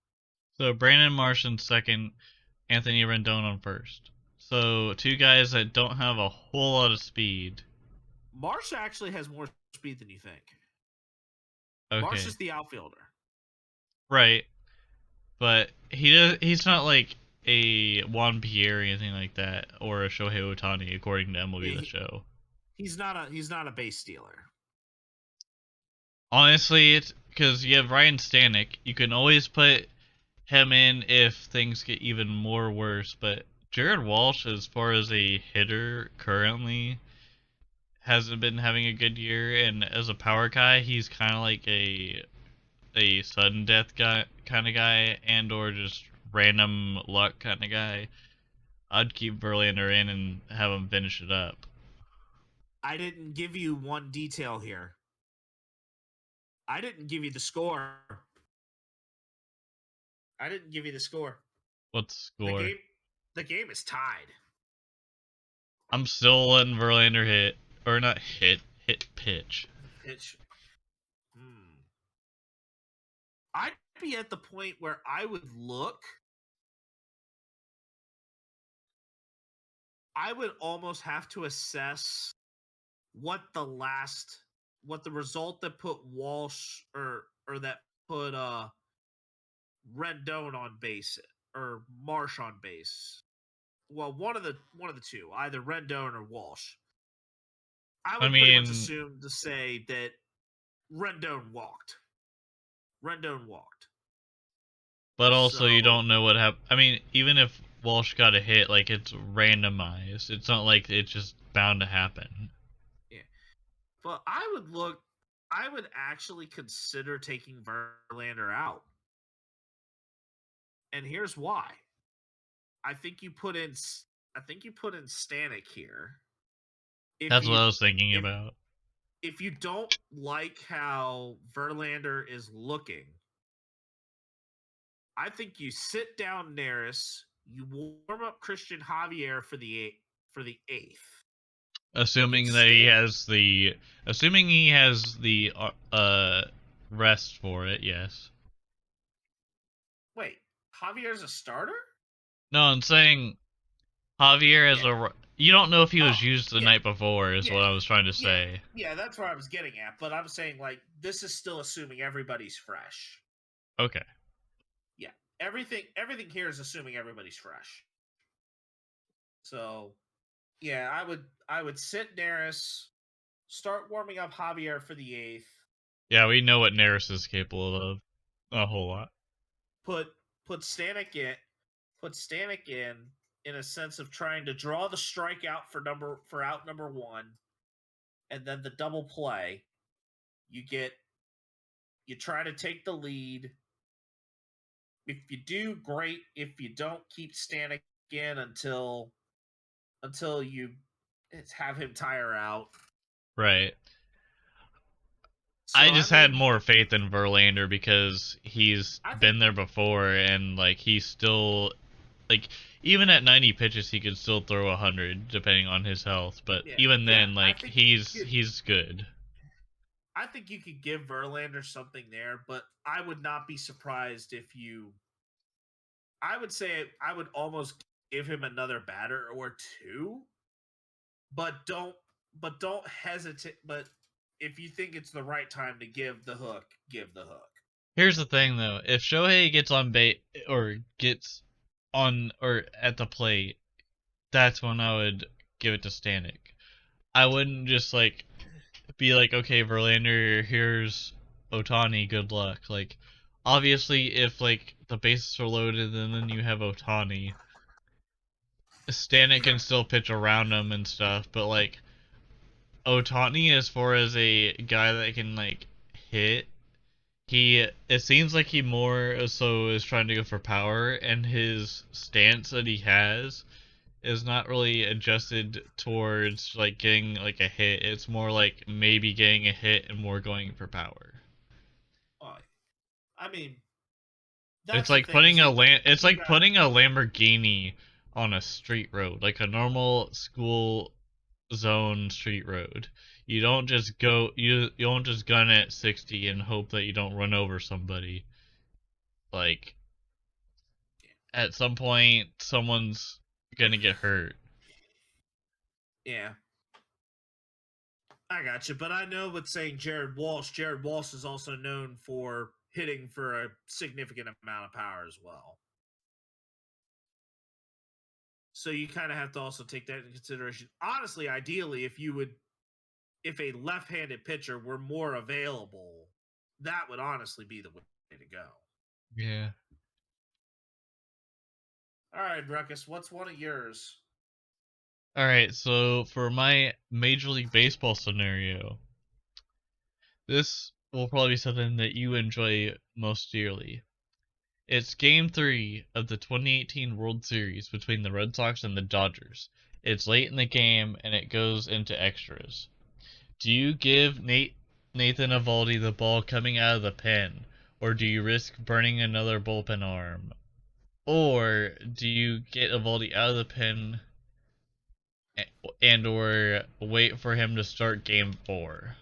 So Brandon Marsh in second, Anthony Rendon on first. So two guys that don't have a whole lot of speed. Marsh actually has more speed than you think. Okay. Marsh is the outfielder. Right. But he's not like a Juan Pierre or anything like that, or a Shohei Ohtani, according to MLB The Show. He's not a base stealer. Honestly, it's because you have Ryan Stanek. You can always put him in if things get even more worse. But Jared Walsh, as far as a hitter currently, hasn't been having a good year, and as a power guy, he's kind of like a sudden death guy kind of guy, and or just random luck kind of guy. I'd keep Verlander in and have him finish it up. I didn't give you one detail here. I didn't give you the score. What's the score? The game is tied. I'm still letting Verlander hit. Or not hit pitch. Pitch. I'd be at the point where I would look. I would almost have to assess what the result that put Walsh or that put Rendon on base or Marsh on base. Well, one of the two, either Rendon or Walsh. I would pretty much assume to say that Rendon walked. But also, you don't know what happened. I mean, even if Walsh got a hit, like, it's randomized. It's not like it's just bound to happen. Yeah. But I would actually consider taking Verlander out. And here's why. I think you put in Stanek here. That's what I was thinking about. If you don't like how Verlander is looking, I think you sit down Neris, you warm up Christian Javier for the eighth. Assuming he has the rest for it, yes. Wait, Javier's a starter? No, I'm saying Javier has you don't know if he was used the night before, is what I was trying to say. Yeah, that's what I was getting at. But I'm saying, like, this is still assuming everybody's fresh. Okay. Yeah, everything here is assuming everybody's fresh. So, yeah, I would sit Neris, start warming up Javier for the eighth. Yeah, we know what Neris is capable of a whole lot. Put Stanek in a sense of trying to draw the strikeout for out number one, and then the double play. You try to take the lead. If you do, great. If you don't, keep Stanek in until you have him tire out. Right. So, I just had more faith in Verlander because he's been there before, and like he's still like even at 90 pitches he could still throw 100 depending on his health. But even then, like he's good. I think you could give Verlander something there, but I would not be surprised if you. I would say I would almost give him another batter or two, but don't hesitate. But if you think it's the right time to give the hook, give the hook. Here's the thing, though: if Shohei gets on bait or gets on or at the plate, that's when I would give it to Stanek. I wouldn't just like be like, okay, Verlander, here's Ohtani, good luck. Like, obviously, if like the bases are loaded and then you have Ohtani, Stanek can still pitch around him and stuff, but like Ohtani, as far as a guy that can like hit, it seems like he more so is trying to go for power, and his stance that he has is not really adjusted towards like getting like a hit. It's more like maybe getting a hit and more going for power. I mean, It's that's the like thing is putting that it's you like got putting a Lamborghini on a street road, like a normal school zone street road. You don't just gun at 60 and hope that you don't run over somebody. Like at some point someone's gonna get hurt. yeah. I got you, but I know with saying Jared Walsh is also known for hitting for a significant amount of power as well. So you kind of have to also take that into consideration. Honestly, ideally, if a left-handed pitcher were more available, that would honestly be the way to go. Yeah. All right, Ruckus, what's one of yours? All right, so for my Major League Baseball scenario, this will probably be something that you enjoy most dearly. It's Game 3 of the 2018 World Series between the Red Sox and the Dodgers. It's late in the game and it goes into extras. Do you give Nathan Eovaldi the ball coming out of the pen, or do you risk burning another bullpen arm? Or do you get Eovaldi out of the pen and or wait for him to start Game 4?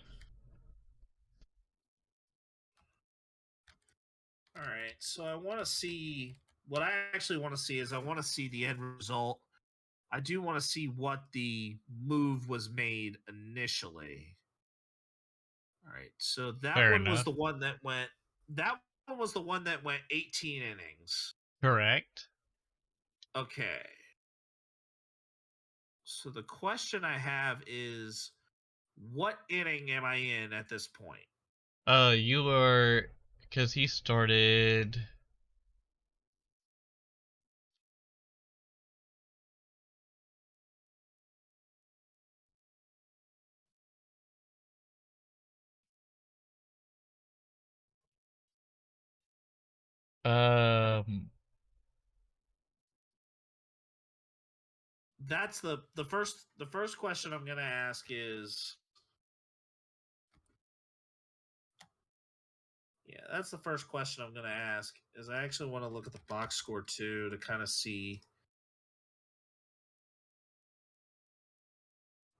All right, so I want to see what I actually want to see is I want to see the end result. I do want to see what the move was made initially. All right, so that Fair one was enough. the one that went. That one was the one that went 18 innings. Correct. Okay. So the question I have is, what inning am I in at this point? You were, because he started. Um, That's the first question I'm going to ask is. Yeah, that's the first question I'm going to ask. Is I actually want to look at the box score too to kind of see.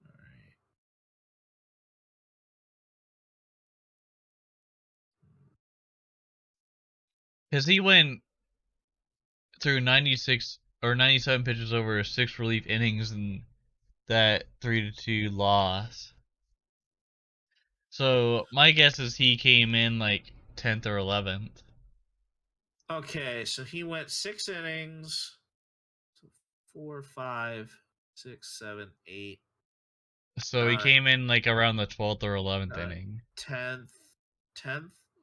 All right. because he went through 96 or 97 pitches over 6 relief innings in that 3-2 loss. So my guess is he came in like 10th or 11th. Okay, so he went 6 innings. So 4, 5, 6, 7, 8, So he 9, came in like around the 12th or 11th 9, inning. 10th,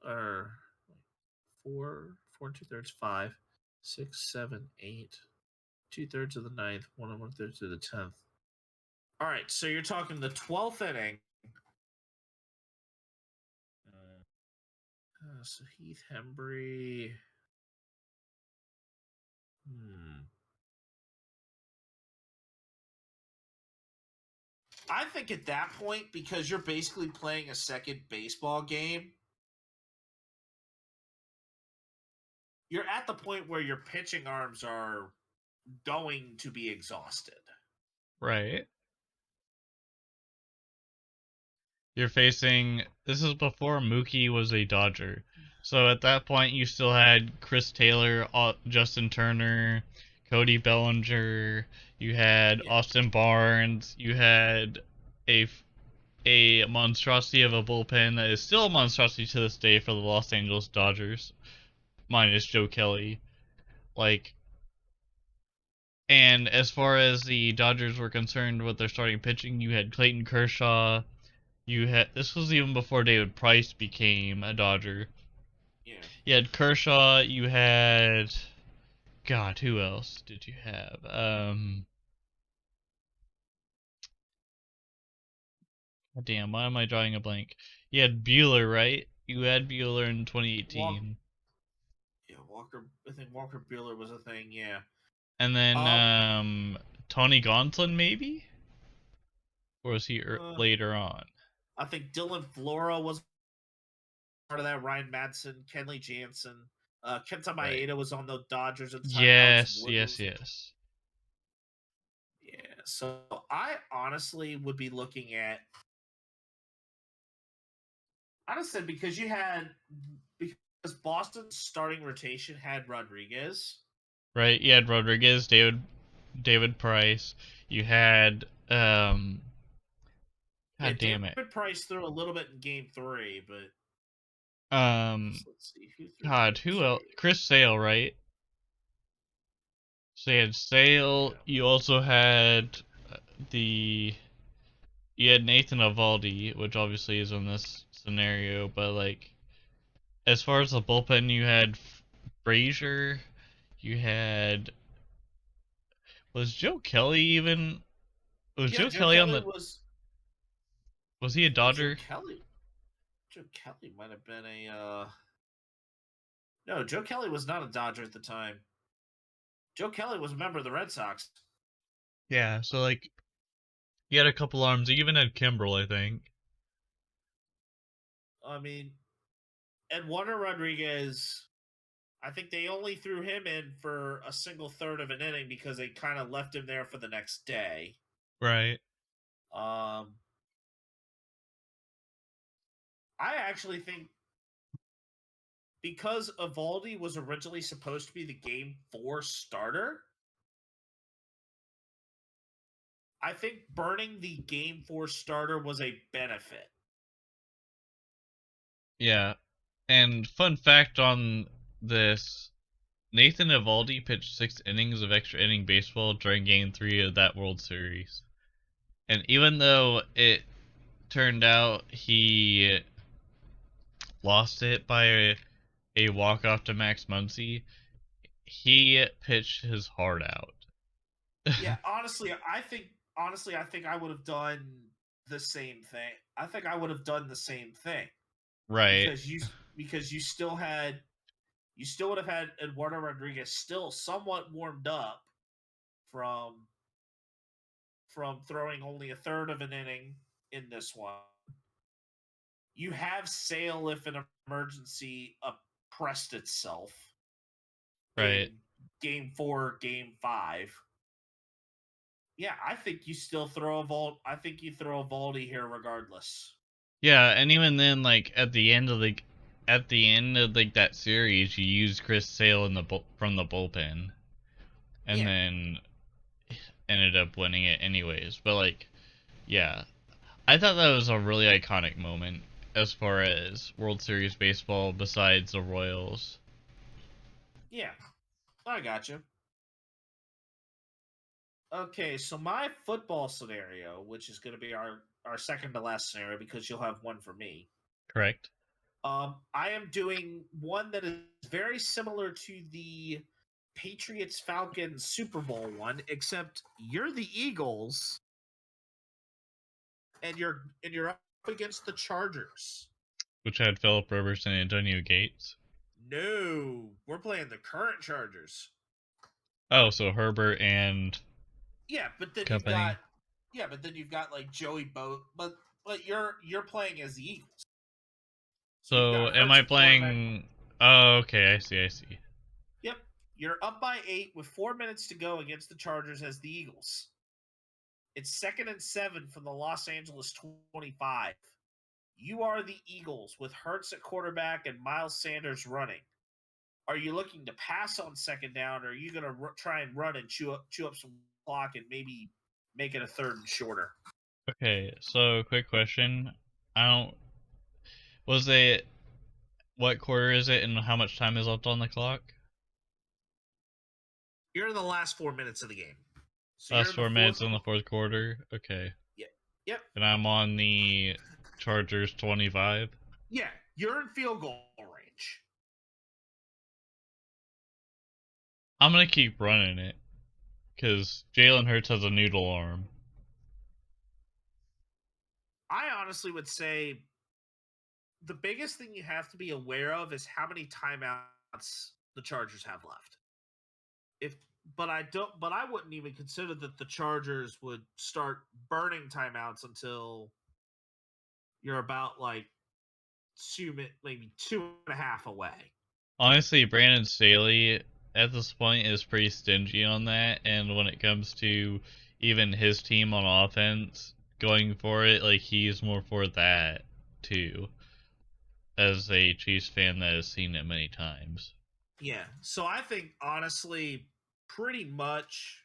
or 4 and 2/3, 5, 6, 7, 8, 2/3 of the ninth, 1 1/3 of the 10th. All right, so you're talking the 12th inning. So Heath Hembry. I think at that point, because you're basically playing a second baseball game, you're at the point where your pitching arms are going to be exhausted. Right. You're facing. This is before Mookie was a Dodger. So at that point, you still had Chris Taylor, Justin Turner, Cody Bellinger. You had Yeah. Austin Barnes. You had a a monstrosity of a bullpen that is still a monstrosity to this day for the Los Angeles Dodgers, minus Joe Kelly. Like, and as far as the Dodgers were concerned with their starting pitching, you had Clayton Kershaw. You had this was even before David Price became a Dodger. Yeah. You had Kershaw. You had God. Who else did you have? Damn. Why am I drawing a blank? You had Bueller, right? You had Bueller in 2018. Walker. I think Walker Bueller was a thing. Yeah. And then Tony Gonsolin, maybe? Or was he later on? I think Dylan Flora was part of that. Ryan Madsen, Kenley Jansen, Kenta Maeda was on the Dodgers at the time. Alex Wood was. Yes. Yeah, so I honestly would be looking at. Honestly, because Boston's starting rotation had Rodriguez. Right, you had Rodriguez, David Price. You had God damn it. David Price threw a little bit in Game 3, but let's see who threw. God, who else? Chris Sale, right? So you had Sale. Yeah. You also had you had Nathan Eovaldi, which obviously is in this scenario, but like as far as the bullpen, you had Frazier. You had was Joe Kelly even? Was Joe Kelly on the? Was he a Dodger? Joe Kelly might have been a. No, Joe Kelly was not a Dodger at the time. Joe Kelly was a member of the Red Sox. Yeah, so like, he had a couple arms. He even had Kimbrel, I think. I mean, Eduardo Rodriguez, I think they only threw him in for a single third of an inning because they kind of left him there for the next day. Right. I actually think because Eovaldi was originally supposed to be the Game 4 starter, I think burning the Game 4 starter was a benefit. Yeah. And fun fact on this, Nathan Eovaldi pitched 6 innings of extra inning baseball during Game 3 of that World Series. And even though it turned out he lost it by a walk-off to Max Muncy, he pitched his heart out. Yeah, honestly, I think I would have done the same thing. I think I would have done the same thing. Right. Because you still would have had Eduardo Rodriguez still somewhat warmed up from throwing only a third of an inning in this one. You have Sale if an emergency pressed itself. Right. In Game 4, Game 5. Yeah, I think you still throw I think you throw Eovaldi here regardless. Yeah, and even then, like at the end of that series, you used Chris Sale from the bullpen, and then ended up winning it anyways. But like, yeah, I thought that was a really iconic moment as far as World Series baseball, besides the Royals. Yeah, I got you. Okay, so my football scenario, which is going to be our second to last scenario because you'll have one for me. Correct. I am doing one that is very similar to the Patriots Falcons Super Bowl one, except you're the Eagles and you're up against the Chargers, which had Philip Rivers and Antonio Gates. No, we're playing the current Chargers. Oh, so Herbert and but then company. you've got like Joey Boat, but you're playing as the Eagles. So am I playing? Oh, okay, I see. Yep, you're up by 8 with 4 minutes to go against the Chargers as the Eagles. It's 2nd and 7 from the Los Angeles 25. You are the Eagles with Hurts at quarterback and Miles Sanders running. Are you looking to pass on 2nd down, or are you going to try and run and chew up some clock and maybe make it a 3rd and shorter? Okay, so quick question. What quarter is it and how much time is left on the clock? You're in the last 4 minutes of the game. So last 4 minutes in the 4th quarter? Okay. Yep. And I'm on the Chargers 25? Yeah, you're in field goal range. I'm going to keep running it, because Jalen Hurts has a noodle arm. I honestly would say the biggest thing you have to be aware of is how many timeouts the Chargers have left. but I wouldn't even consider that the Chargers would start burning timeouts until you're about like maybe 2.5 away. Honestly, Brandon Staley at this point is pretty stingy on that, and when it comes to even his team on offense going for it, like he's more for that too. As a Chiefs fan that has seen it many times. Yeah. So I think honestly, pretty much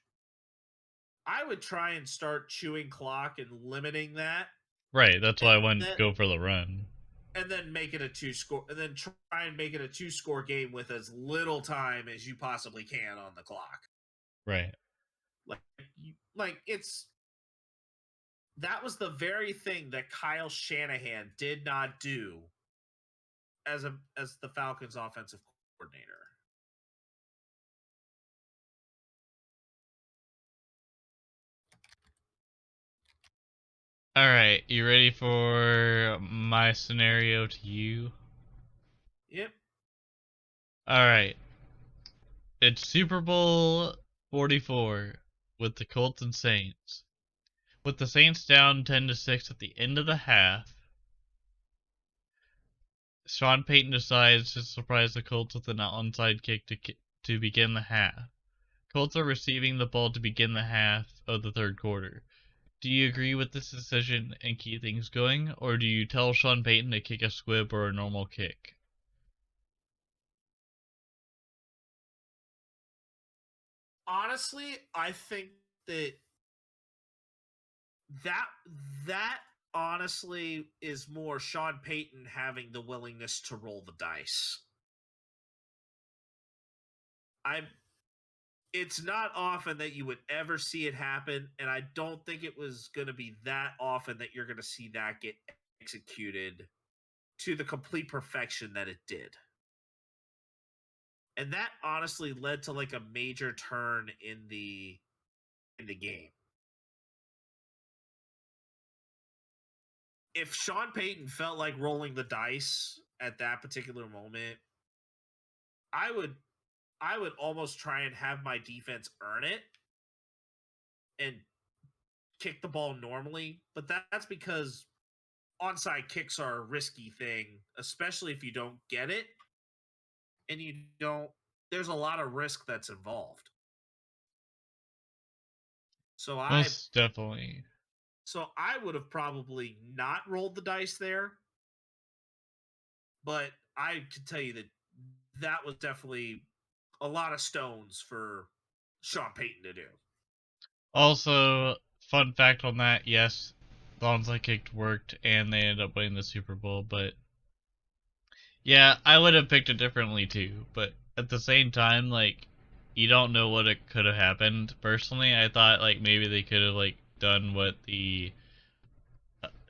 I would try and start chewing clock and limiting that. Right, that's why And I wouldn't then go for the run. and then make it a 2-score and then try and make it a 2-score game with as little time as you possibly can on the clock. Right. Like it's that was the very thing that Kyle Shanahan did not do as the Falcons offensive coordinator. Alright, you ready for my scenario to you? Yep. Alright. It's Super Bowl 44 with the Colts and Saints. With the Saints down 10-6 at the end of the half, Sean Payton decides to surprise the Colts with an onside kick to begin the half. Colts are receiving the ball to begin the half of the third quarter. Do you agree with this decision and keep things going, or do you tell Sean Payton to kick a squib or a normal kick? Honestly, I think that that that honestly is more Sean Payton having the willingness to roll the dice. It's not often that you would ever see it happen, and I don't think it was going to be that often that you're going to see that get executed to the complete perfection that it did. And that honestly led to like a major turn in the game. If Sean Payton felt like rolling the dice at that particular moment, I would almost try and have my defense earn it and kick the ball normally, but that's because onside kicks are a risky thing, especially if you don't get it and you don't there's a lot of risk that's involved. So Most definitely. I would have probably not rolled the dice there, but I can tell you that that was definitely a lot of stones for Sean Payton to do. Also, fun fact on that, yes, the onside kick worked and they ended up winning the Super Bowl, but yeah, I would have picked it differently too, but at the same time, like, you don't know what it could have happened. Personally, I thought, like, maybe they could have, like, done what the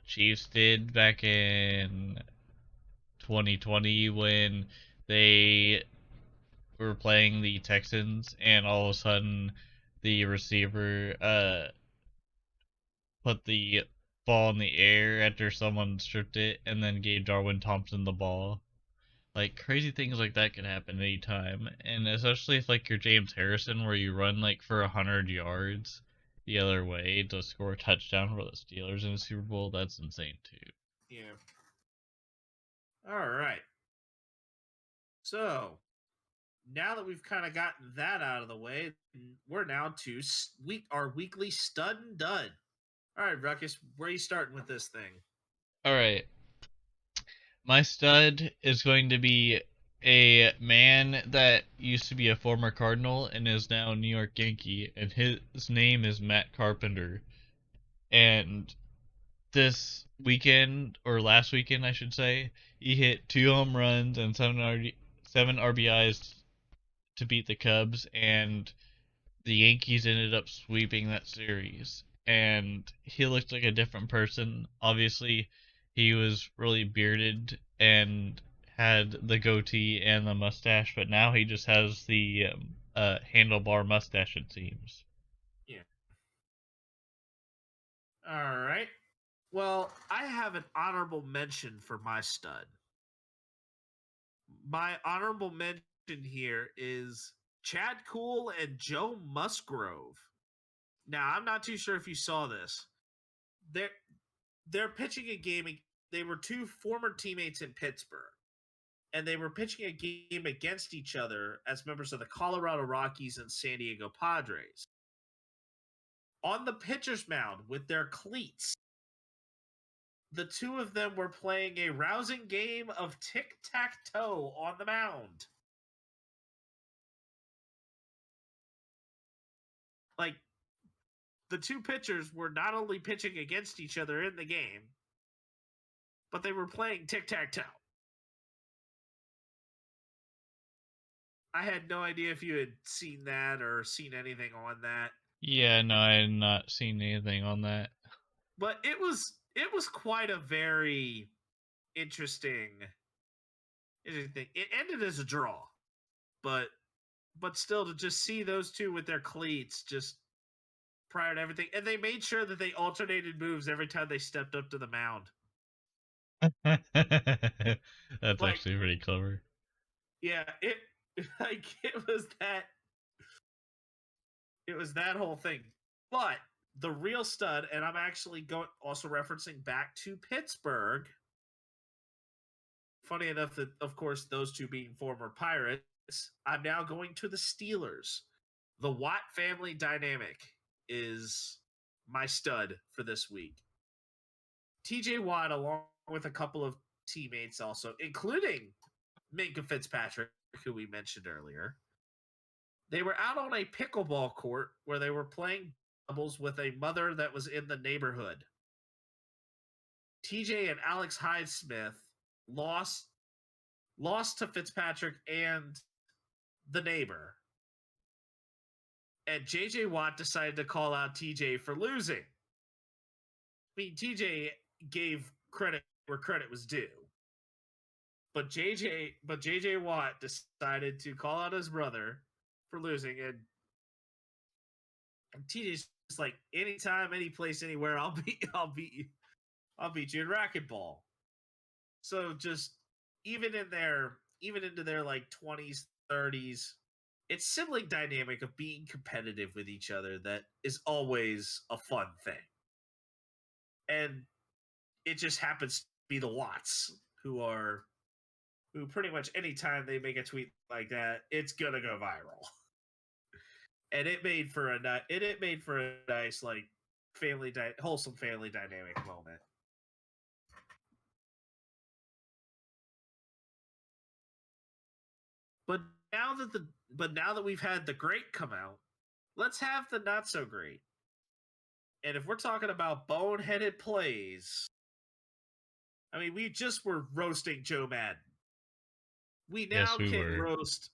Chiefs did back in 2020 when they were playing the Texans and all of a sudden the receiver put the ball in the air after someone stripped it and then gave Darwin Thompson the ball. Like crazy things like that can happen anytime, and especially if like you're James Harrison where you run like for 100 yards the other way to score a touchdown for the Steelers in the Super Bowl, that's insane too. Yeah. All right. So, now that we've kind of gotten that out of the way, we're now to our weekly stud and dud. All right, Ruckus, where are you starting with this thing? All right, my stud is going to be a man that used to be a former Cardinal and is now a New York Yankee, and his name is Matt Carpenter. And this weekend, or last weekend, I should say, he hit 2 home runs and seven RBIs to beat the Cubs, and the Yankees ended up sweeping that series. And he looked like a different person. Obviously, he was really bearded and had the goatee and the mustache, but now he just has the handlebar mustache, it seems. Yeah. All right. Well, I have an honorable mention for my stud. My honorable mention here is Chad Kuhl and Joe Musgrove. Now, I'm not too sure if you saw this. They're pitching a game. They were two former teammates in Pittsburgh, and they were pitching a game against each other as members of the Colorado Rockies and San Diego Padres. On the pitcher's mound with their cleats, the two of them were playing a rousing game of tic-tac-toe on the mound. Like, the two pitchers were not only pitching against each other in the game, but they were playing tic-tac-toe. I had no idea if you had seen that or seen anything on that. Yeah, no, I had not seen anything on that. But it was quite a very interesting thing. It ended as a draw, but still, to just see those two with their cleats just prior to everything, and they made sure that they alternated moves every time they stepped up to the mound. That's actually pretty clever. Yeah, it was that whole thing. But the real stud, and I'm actually also referencing back to Pittsburgh. Funny enough that, of course, those two being former Pirates, I'm now going to the Steelers. The Watt family dynamic is my stud for this week. TJ Watt, along with a couple of teammates also, including Minkah Fitzpatrick, who we mentioned earlier, they were out on a pickleball court where they were playing doubles with a mother that was in the neighborhood. TJ and Alex Highsmith lost to Fitzpatrick and the neighbor. And JJ Watt decided to call out TJ for losing. I mean, TJ gave credit where credit was due. But JJ Watt decided to call out his brother for losing, and TJ's just like, anytime, any place, anywhere, I'll beat you in racquetball. So just even into their like 20s, 30s, it's sibling dynamic of being competitive with each other that is always a fun thing. And it just happens to be the Watts who pretty much anytime they make a tweet like that, it's gonna go viral. And it made for a nice like wholesome family dynamic moment. But now that we've had the great come out, let's have the not so great. And if we're talking about boneheaded plays, I mean, we just were roasting Joe Madden. We now can roast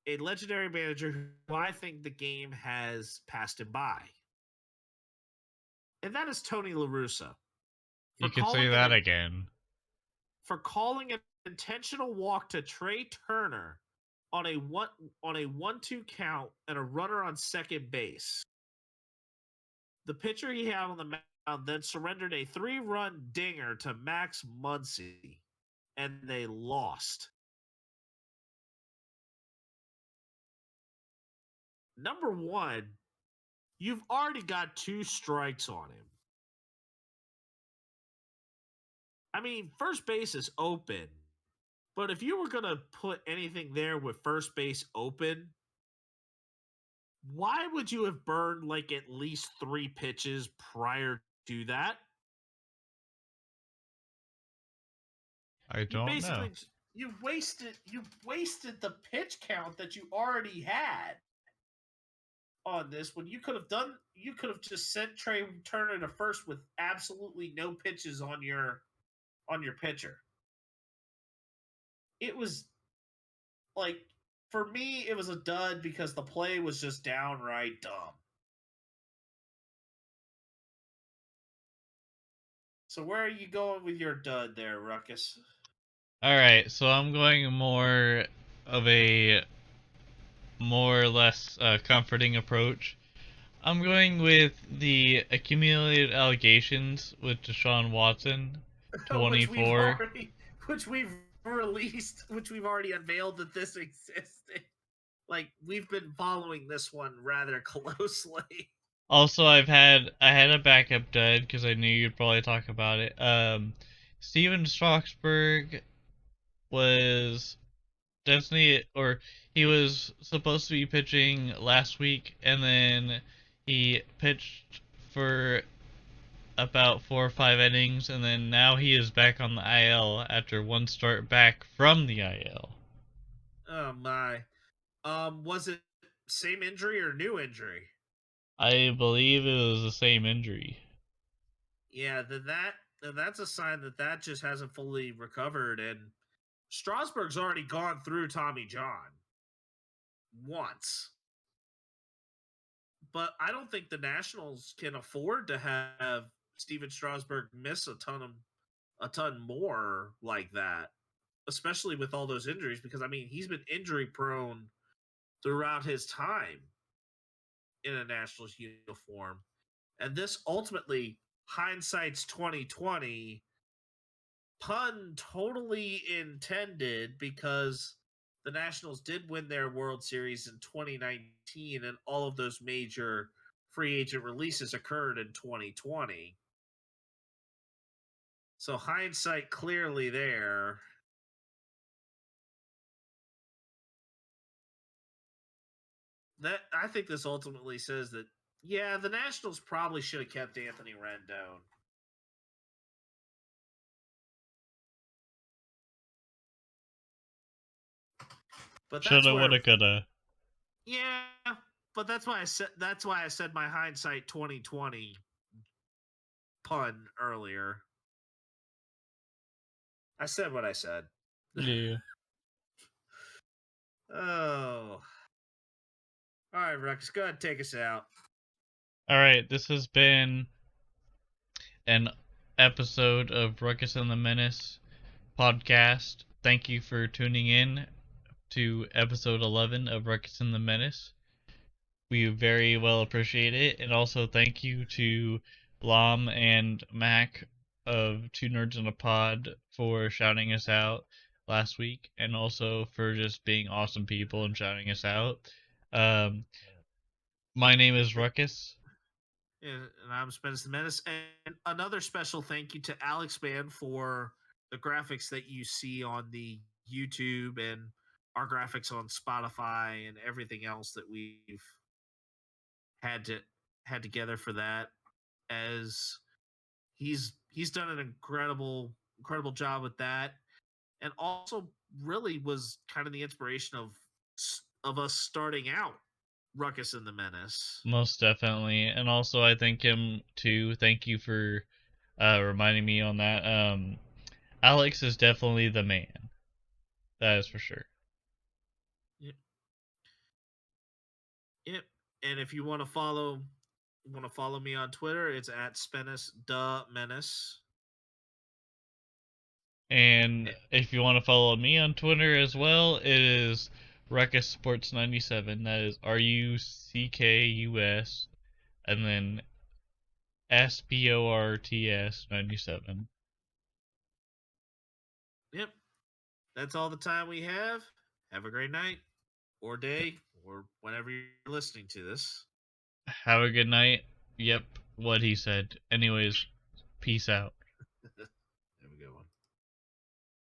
a legendary manager who I think the game has passed him by. And that is Tony La Russa. You can say that again. For calling an intentional walk to Trey Turner on a 1-2 count and a runner on second base. The pitcher he had on the mound then surrendered a 3-run dinger to Max Muncy, and they lost. Number one, you've already got 2 strikes on him. I mean, first base is open, but if you were going to put anything there with first base open, why would you have burned like at least 3 pitches prior to that? I don't know. You've wasted the pitch count that you already had on this when you could have just sent Trey Turner to first with absolutely no pitches on your pitcher. It was like, for me, it was a dud because the play was just downright dumb. So where are you going with your dud there, Ruckus? Alright, so I'm going more of a more or less comforting approach. I'm going with the accumulated allegations with Deshaun Watson, 24. which we've released, which we've already unveiled that this existed. Like, we've been following this one rather closely. Also, I had a backup dead because I knew you'd probably talk about it. Steven Strasburg was definitely, or he was supposed to be pitching last week, and then he pitched for about 4 or 5 innings, and then now he is back on the IL after one start back from the IL. Oh my. Was it same injury or new injury? I believe it was the same injury. Yeah, that's a sign that just hasn't fully recovered. And Strasburg's already gone through Tommy John once, but I don't think the Nationals can afford to have Steven Strasburg miss a ton more like that, especially with all those injuries. Because I mean, he's been injury prone throughout his time in a Nationals uniform, and this ultimately, hindsight's 2020, pun totally intended, because the Nationals did win their World Series in 2019, and all of those major free agent releases occurred in 2020. So hindsight clearly there. That, I think this ultimately says that, yeah, the Nationals probably should have kept Anthony Rendon. But that's Shoulda, where, woulda, coulda. yeah, but that's why I said my hindsight 2020 pun earlier. I said what I said. Yeah. Oh. All right, Ruckus, go ahead and take us out. All right, this has been an episode of Ruckus and the Menace podcast. Thank you for tuning in to episode 11 of Ruckus and the Menace. We very well appreciate it. And also thank you to Lom and Mac of Two Nerds in a Pod for shouting us out last week, and also for just being awesome people and shouting us out. My name is Ruckus. And I'm Spence the Menace. And another special thank you to Alex Band for the graphics that you see on the YouTube, and our graphics on Spotify, and everything else that we've had to had together for that. As he's done an incredible job with that, and also really was kind of the inspiration of us starting out Ruckus and the Menace. Most definitely. And also I thank him too. Thank you for reminding me on that. Alex is definitely the man. That is for sure. Yep. Yep. And if you want to follow me on Twitter, it's at Spence the Menace. And if you want to follow me on Twitter as well, it is Ruckus Sports 97. That is RUCKUS and then SPORTS 97. Yep. That's all the time we have. Have a great night or day or whenever you're listening to this. Have a good night. Yep, what he said. Anyways, peace out.